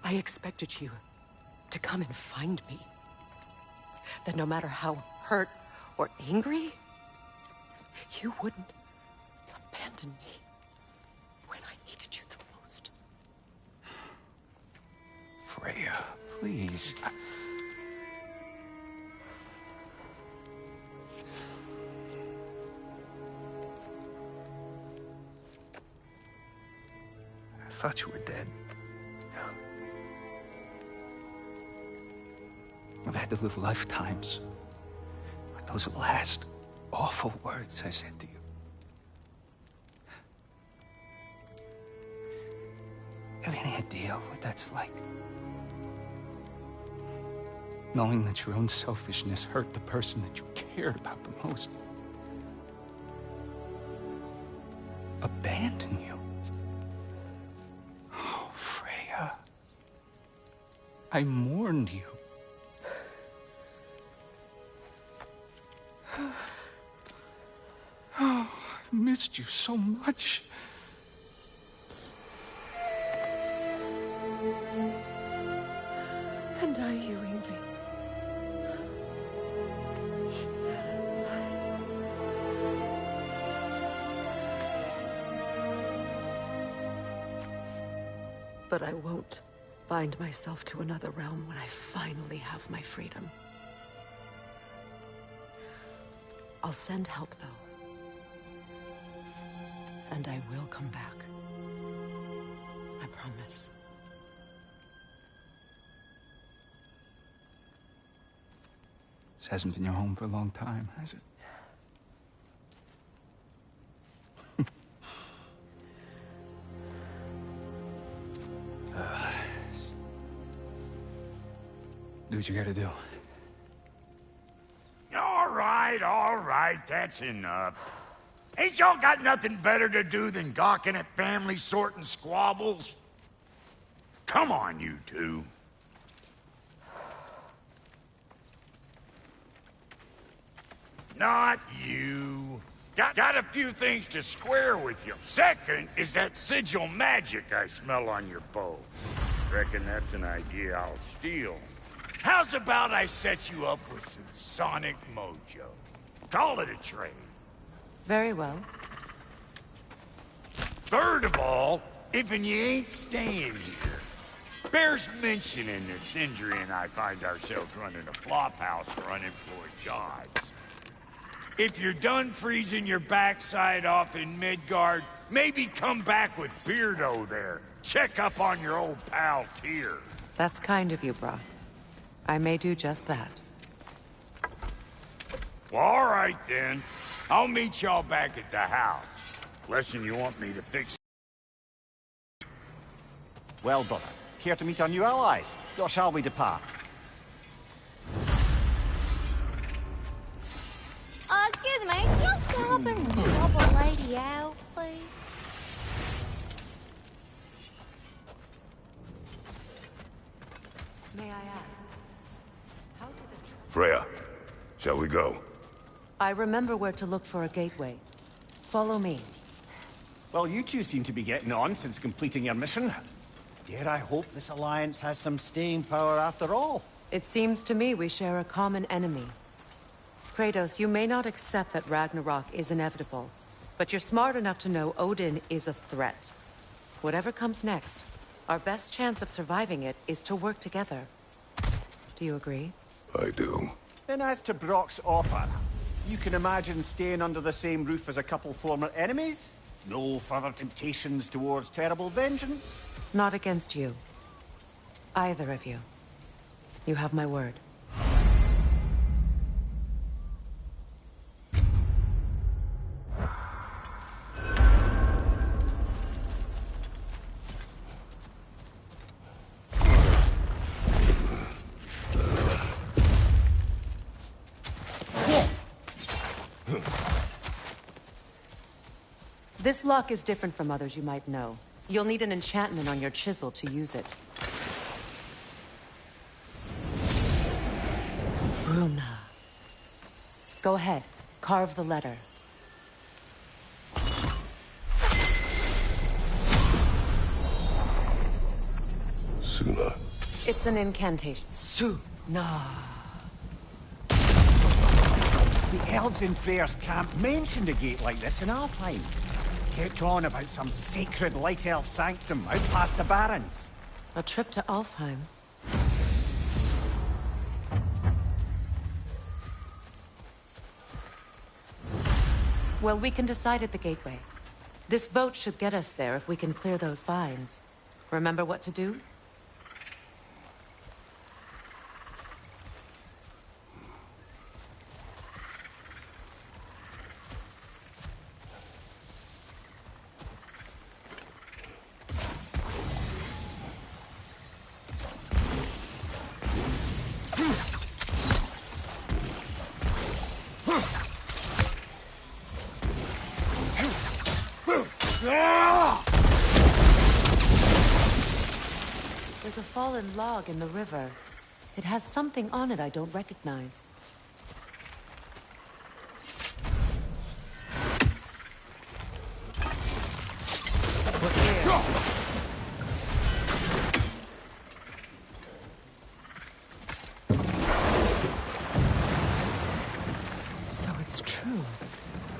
I expected you to come and find me. That no matter how hurt or angry, you wouldn't abandon me when I needed you the most. Freya, please. I thought you were dead. I've had to live lifetimes with those last awful words I said to you. Have any idea what that's like? Knowing that your own selfishness hurt the person that you cared about the most. Abandon you. Oh, Freya. I mourned you. Oh, I've missed you so much. And are you, Ingvi? But I won't bind myself to another realm when I finally have my freedom. I'll send help, though. And I will come back. I promise. This hasn't been your home for a long time, has it? Do what you gotta do. All right, that's enough. Ain't y'all got nothing better to do than gawking at family sorting squabbles? Come on, you two. Not you. Got a few things to square with you. Second is that sigil magic I smell on your bow. Reckon that's an idea I'll steal. How's about I set you up with some sonic mojo? Call it a trade. Very well. Third of all, if you ain't staying here, bears mentioning that Sindri and I find ourselves running a flop house for unemployed gods. If you're done freezing your backside off in Midgard, maybe come back with Beardo there. Check up on your old pal Tyr. That's kind of you, Brock. I may do just that. Well, all right then. I'll meet y'all back at the house. Lesson you want me to fix. Well, brother, care to meet our new allies? Or shall we depart? Excuse me, can y'all stop and help a lady out, please? May I ask, how did it... Freya, shall we go? I remember where to look for a gateway. Follow me. Well, you two seem to be getting on since completing your mission. Dare I hope this alliance has some staying power after all? It seems to me we share a common enemy. Kratos, you may not accept that Ragnarok is inevitable, but you're smart enough to know Odin is a threat. Whatever comes next, our best chance of surviving it is to work together. Do you agree? I do. Then as to Brock's offer, you can imagine staying under the same roof as a couple former enemies? No further temptations towards terrible vengeance? Not against you. Either of you. You have my word. This lock is different from others you might know. You'll need an enchantment on your chisel to use it. Bruna. Go ahead. Carve the letter. Suna. It's an incantation. Suna. The elves in Freya's camp mentioned a gate like this in Alfheim. Kept on about some sacred light elf sanctum out past the Barrens. A trip to Alfheim. Well, we can decide at the gateway. This boat should get us there if we can clear those vines. Remember what to do? There's a fallen log in the river. It has something on it I don't recognize. So it's true.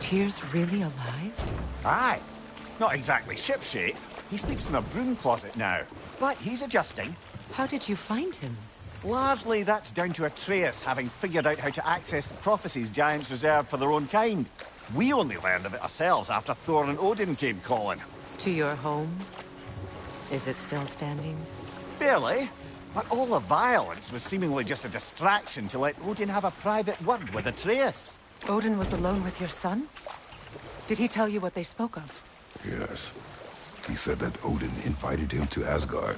Tyr's really alive? Aye. Not exactly shipshape. He sleeps in a broom closet now. But he's adjusting. How did you find him? Largely that's down to Atreus having figured out how to access the prophecies giants reserved for their own kind. We only learned of it ourselves after Thor and Odin came calling. To your home? Is it still standing? Barely. But all the violence was seemingly just a distraction to let Odin have a private word with Atreus. Odin was alone with your son? Did he tell you what they spoke of? Yes. He said that Odin invited him to Asgard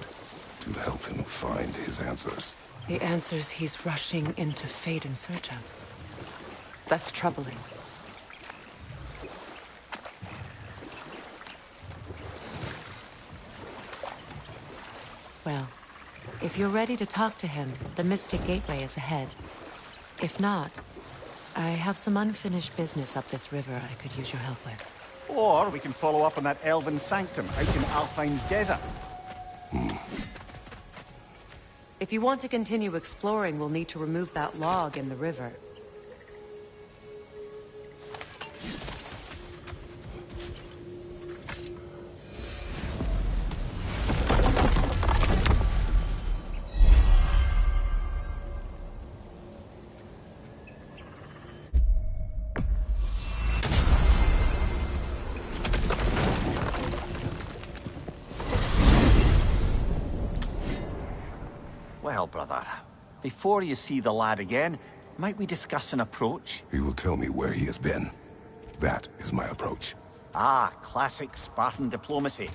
to help him find his answers. The answers he's rushing into fate in search of. That's troubling. Well, if you're ready to talk to him, the Mystic Gateway is ahead. If not, I have some unfinished business up this river I could use your help with. Or we can follow up on that elven sanctum out in Alfheim's desert. If you want to continue exploring, we'll need to remove that log in the river. Well, brother, before you see the lad again, might we discuss an approach? He will tell me where he has been. That is my approach. Ah, classic Spartan diplomacy.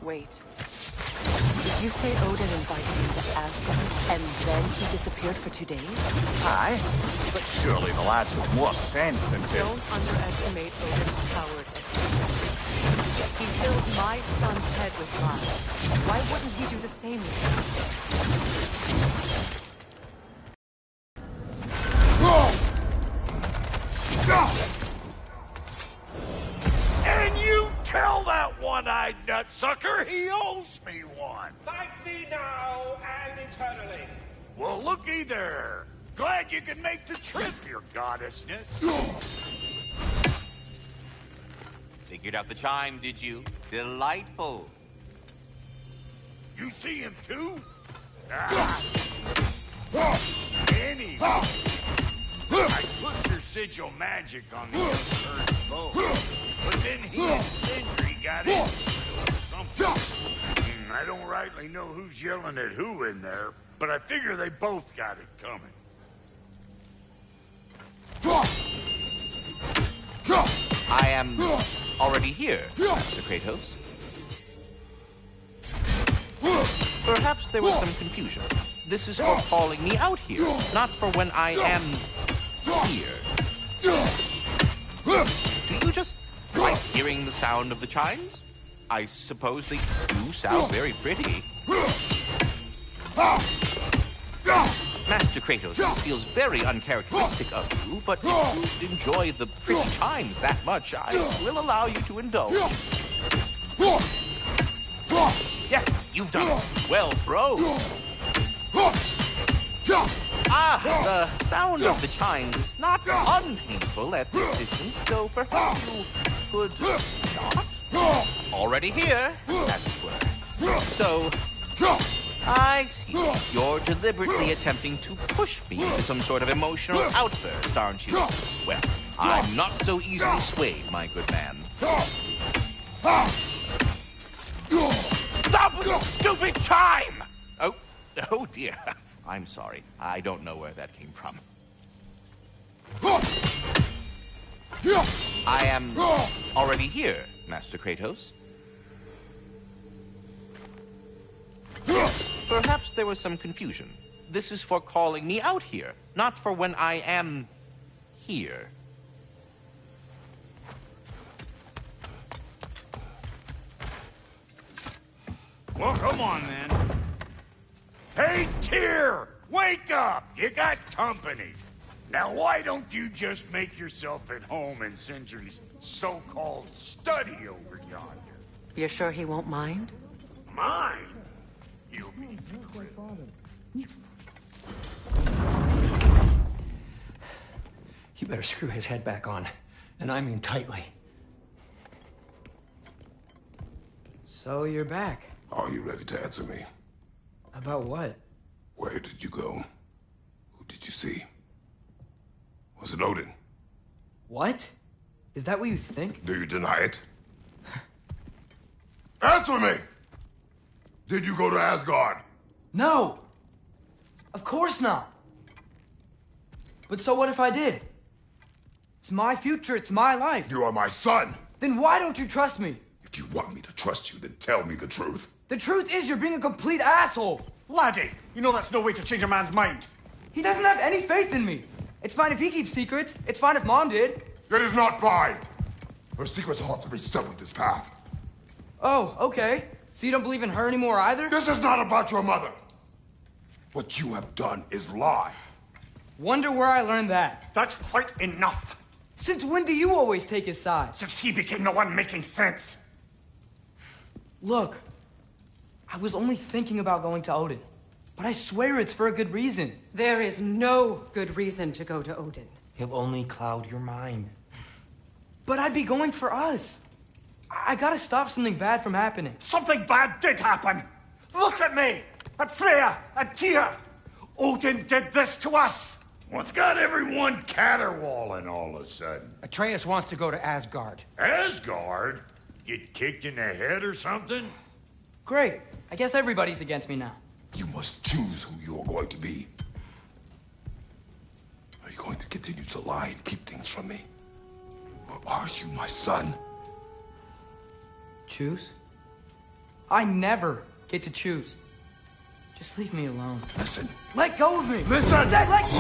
Wait. Did you say Odin invited you to Asgard, and then he disappeared for 2 days? Aye, but surely the lads have more sense than to... Don't underestimate Odin's powers at all. He filled my son's head with lies. Why wouldn't he do the same with And you tell that one-eyed nutsucker he owes me one. Thank me now and eternally. Well, looky there. Glad you can make the trip, your goddessness. Figured out the chime, did you? Delightful. You see him too? Anyway, I put your sigil magic on the third bow, but then he and Sindri got in something. I don't rightly know who's yelling at who in there, but I figure they both got it coming. I am already here, Master Kratos. Perhaps there was some confusion. This is for calling me out here, not for when I am here. Do you just like hearing the sound of the chimes? I suppose they do sound very pretty. Master Kratos, this feels very uncharacteristic of you, but if you enjoy the pretty chimes that much, I will allow you to indulge. Yes, you've done it. Well thrown. Ah, the sound of the chimes is not unpainful at this distance, so perhaps you could not? Already here, as it were. So, I see. You're deliberately attempting to push me into some sort of emotional outburst, aren't you? Well, I'm not so easily swayed, my good man. Stop with the stupid chime! Oh dear. I'm sorry. I don't know where that came from. I am already here, Master Kratos. Perhaps there was some confusion. This is for calling me out here, not for when I am here. Well, come on, then. Hey, Tyr! Wake up! You got company. Now, why don't you just make yourself at home in Sindri's so-called study over yonder? You're sure he won't mind? Mine? You'll be You better screw his head back on. And I mean tightly. So you're back. Are you ready to answer me? About what? Where did you go? Who did you see? Was it Odin? What? Is that what you think? Do you deny it? Answer me! Did you go to Asgard? No! Of course not! But so what if I did? It's my future, it's my life. You are my son! Then why don't you trust me? If you want me to trust you, then tell me the truth. The truth is you're being a complete asshole! Laddie, you know that's no way to change a man's mind. He doesn't have any faith in me. It's fine if he keeps secrets. It's fine if Mom did. It is not fine! Her secrets ought to be stuck with this path. Oh, okay. So you don't believe in her anymore either? This is not about your mother. What you have done is lie. Wonder where I learned that. That's quite enough. Since when do you always take his side? Since he became the one making sense. Look, I was only thinking about going to Odin. But I swear it's for a good reason. There is no good reason to go to Odin. He'll only cloud your mind. But I'd be going for us. I gotta stop something bad from happening. Something bad did happen. Look at me, at Freya, and Tyr. Odin did this to us. What's got everyone caterwauling all of a sudden? Atreus wants to go to Asgard. Asgard? Get kicked in the head or something? Great. I guess everybody's against me now. You must choose who you're going to be. Are you going to continue to lie and keep things from me? Or are you my son? Choose? I never get to choose. Just leave me alone. Listen. Let go of me! Listen! I said let go!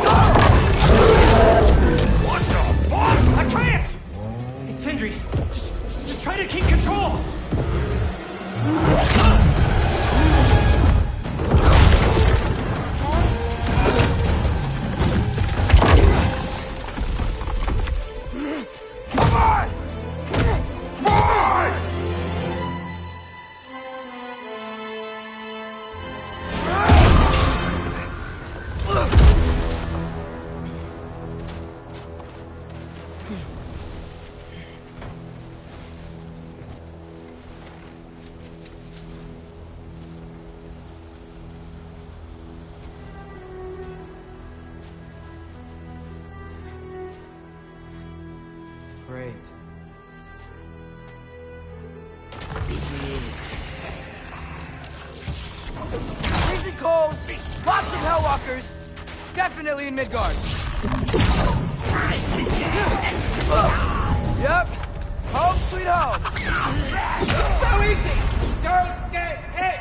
What the fuck? Atreus! It's Sindri. Just try to keep control! Come on! Boy! Great. Freezing cold, lots of Hellwalkers, definitely in Midgard. Yep, home sweet home. So easy, don't get hit.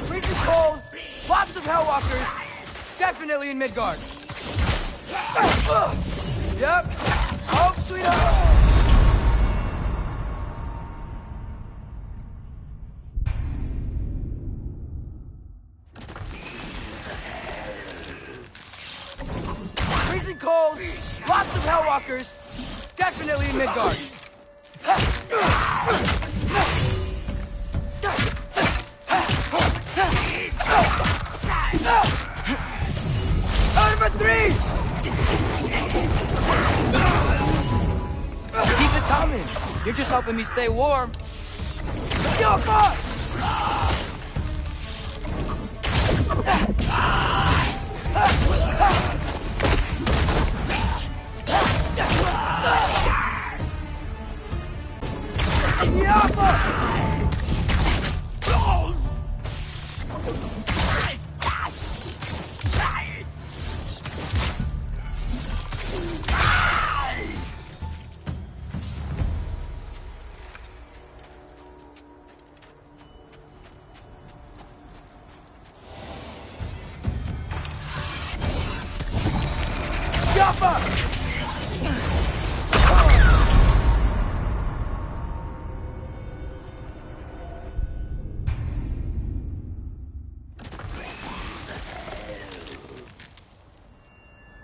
Freezing cold, lots of Hellwalkers, definitely in Midgard. Yep, home sweet home. Freezing cold, lots of Hellwalkers, definitely in Midgard. Number 3! Keep it coming. You're just helping me stay warm. Yopa!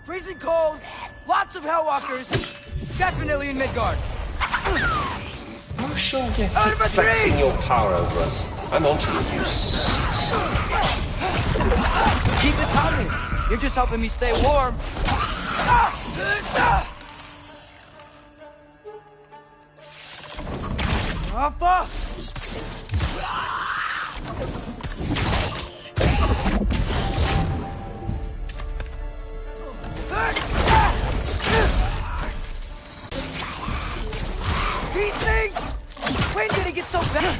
Freezing cold, lots of Hellwalkers, definitely in Midgard. How sure you're Number 3! flexing your power over us? I'm on to you, you sexy bitch. Keep it coming. You're just helping me stay warm. Alpha! These things! When did it get so bad?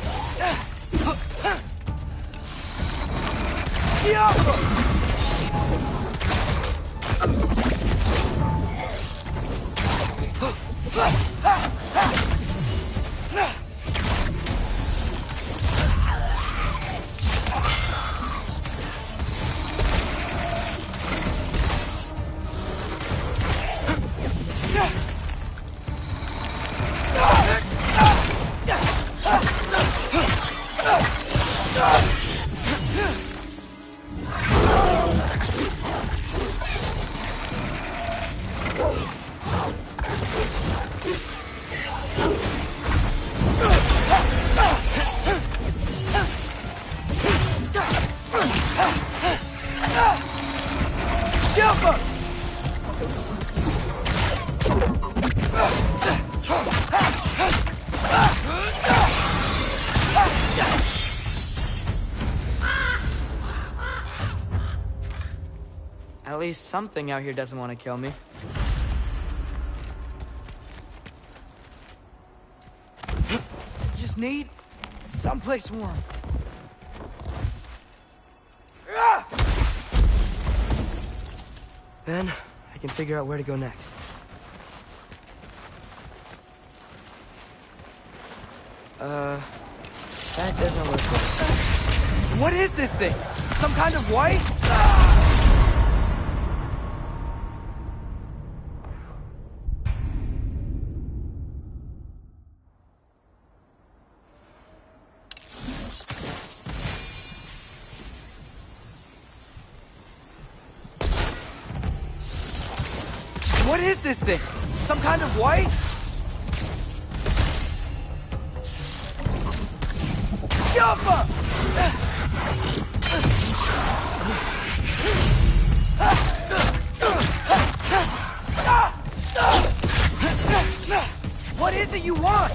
At least something out here doesn't want to kill me. Just need someplace warm. Then I can figure out where to go next. That doesn't look good. What is this thing? Some kind of white? What is this thing? Some kind of white? Yappa! What is it you want?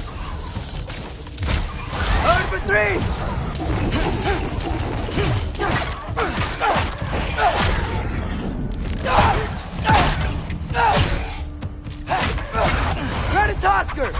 Earn for 3! Gratitosker!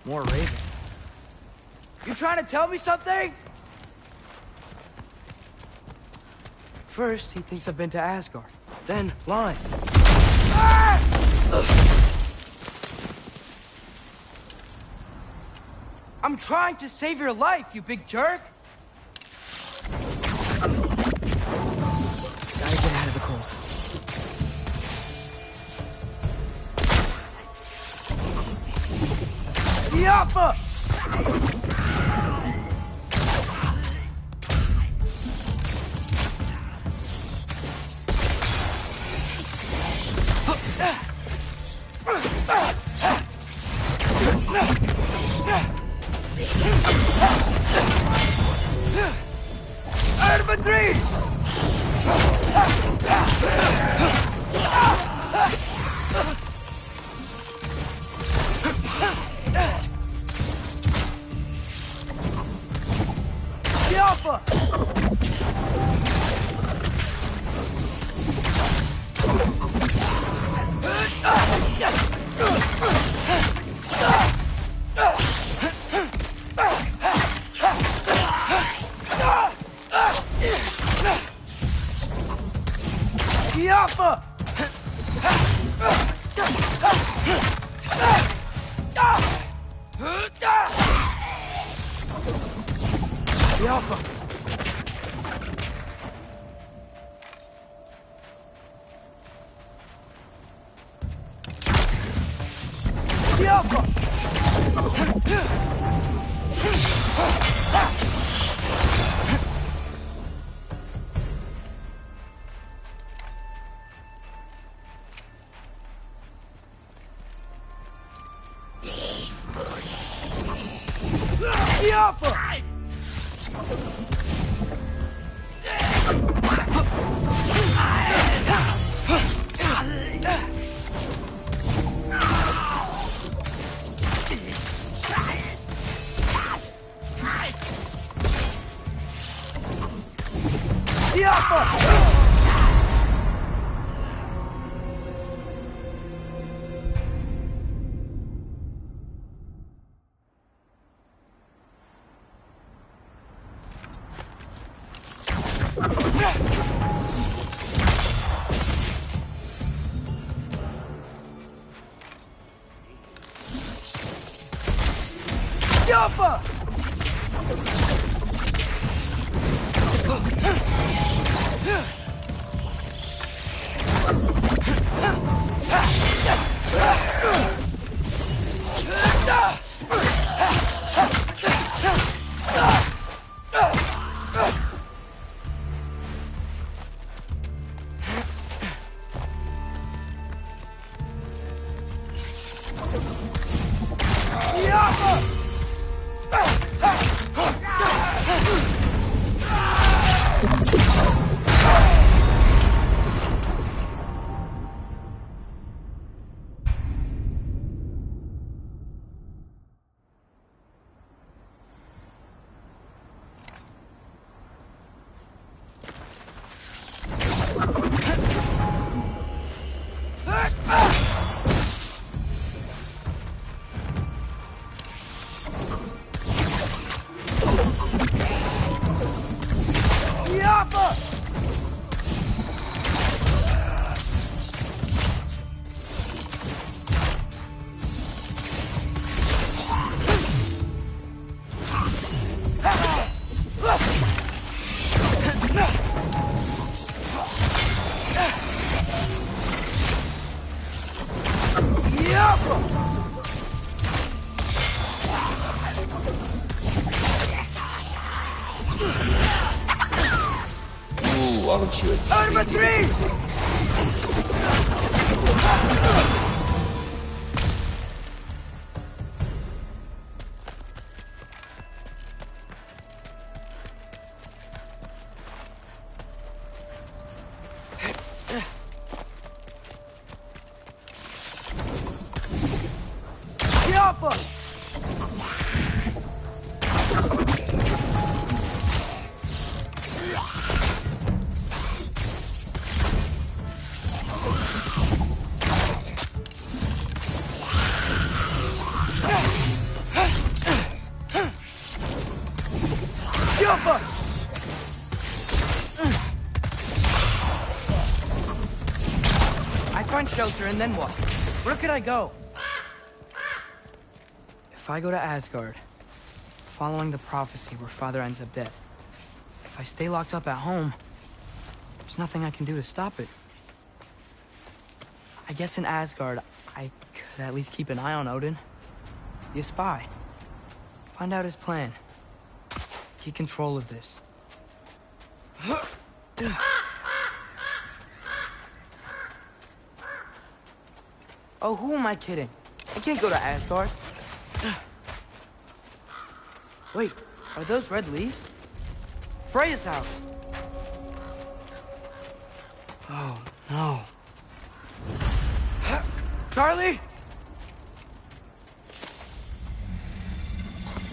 More ravens. You trying to tell me something? First, he thinks I've been to Asgard. Then, lying. I'm trying to save your life, you big jerk! Gotta get out of the cold. Yappa! Infantry! Alpha! Alpha! The Alpha! The Alpha! The Alpha! The Alpha! Alpha! Ooh, aren't you Number excited? 3! I find shelter, and then what? Where could I go? If I go to Asgard, following the prophecy where Father ends up dead, if I stay locked up at home, there's nothing I can do to stop it. I guess in Asgard, I could at least keep an eye on Odin. Be a spy. Find out his plan. Get control of this. Oh, who am I kidding? I can't go to Asgard. Wait, are those red leaves? Freya's house. Oh, no. Charlie?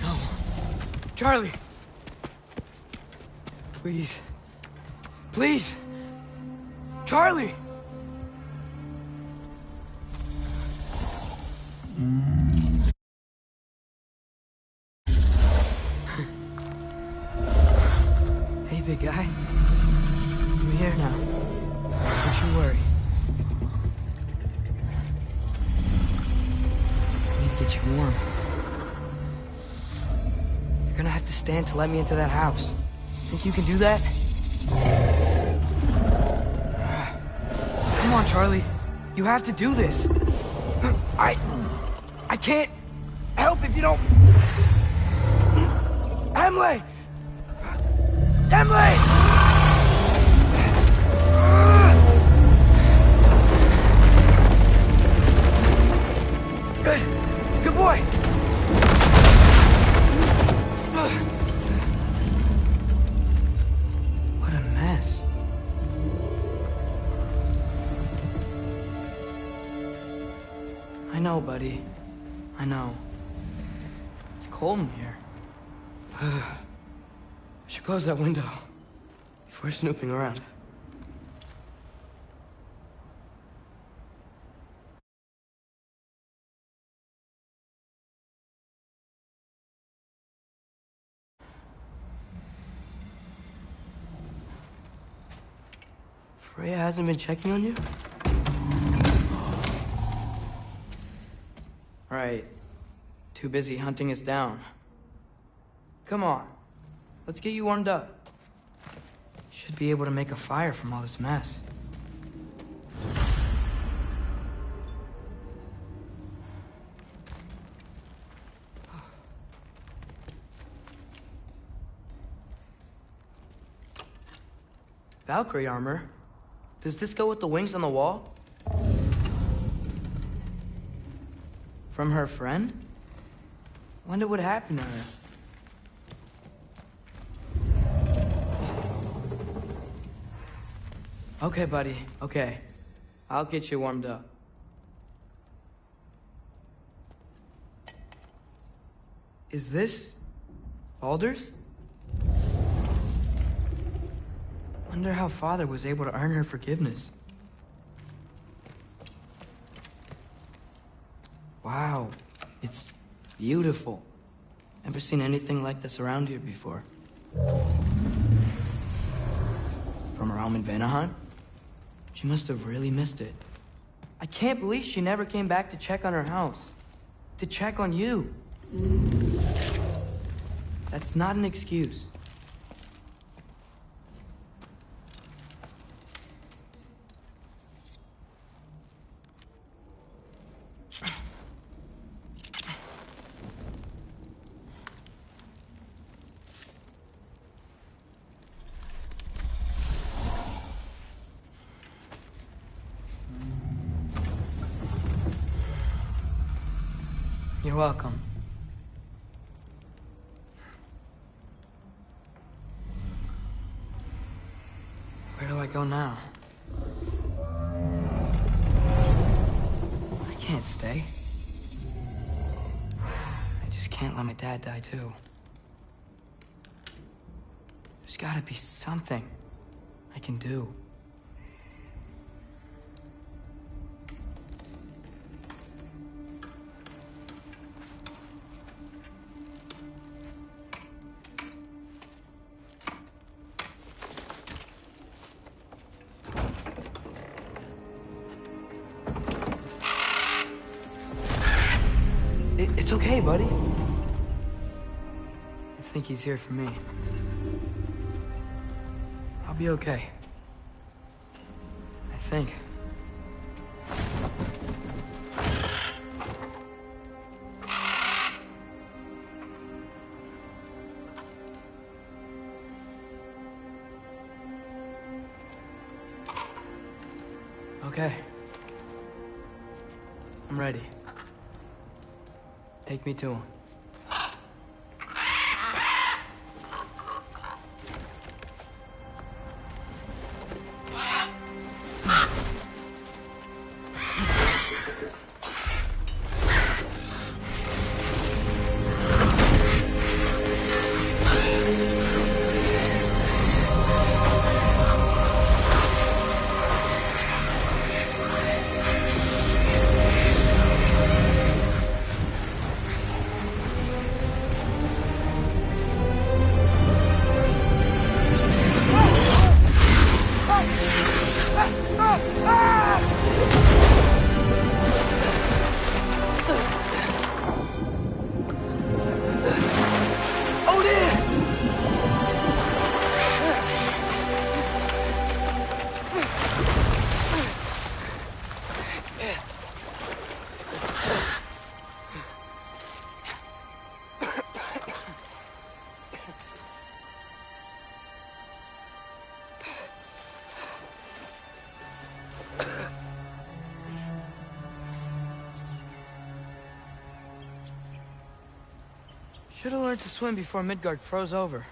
No. Charlie. Please. Please. Charlie! Hey, big guy. I'm here now. Don't you worry. I need to get you warm. You're gonna have to stand to let me into that house. Think you can do that? Come on, Charlie. You have to do this. I can't help if you don't... Emily! Emily! Good. Good boy. What a mess. I know, buddy. I know. It's cold in here. I should close that window before snooping around. Freya hasn't been checking on you? Right. Too busy hunting us down. Come on. Let's get you warmed up. Should be able to make a fire from all this mess. Valkyrie armor? Does this go with the wings on the wall? From her friend? Wonder what happened to her. Okay, buddy. Okay. I'll get you warmed up. Is this Baldur's? Wonder how Father was able to earn her forgiveness. Wow, it's beautiful. Never seen anything like this around here before. From her home in Vanaheim? She must have really missed it. I can't believe she never came back to check on her house. To check on you. That's not an excuse. You're welcome. Where do I go now? I can't stay. I just can't let my dad die too. There's gotta be something I can do. It's okay, buddy. I think he's here for me. I'll be okay. I think. Okay. I'm ready. Take me to him. Should have learned to swim before Midgard froze over.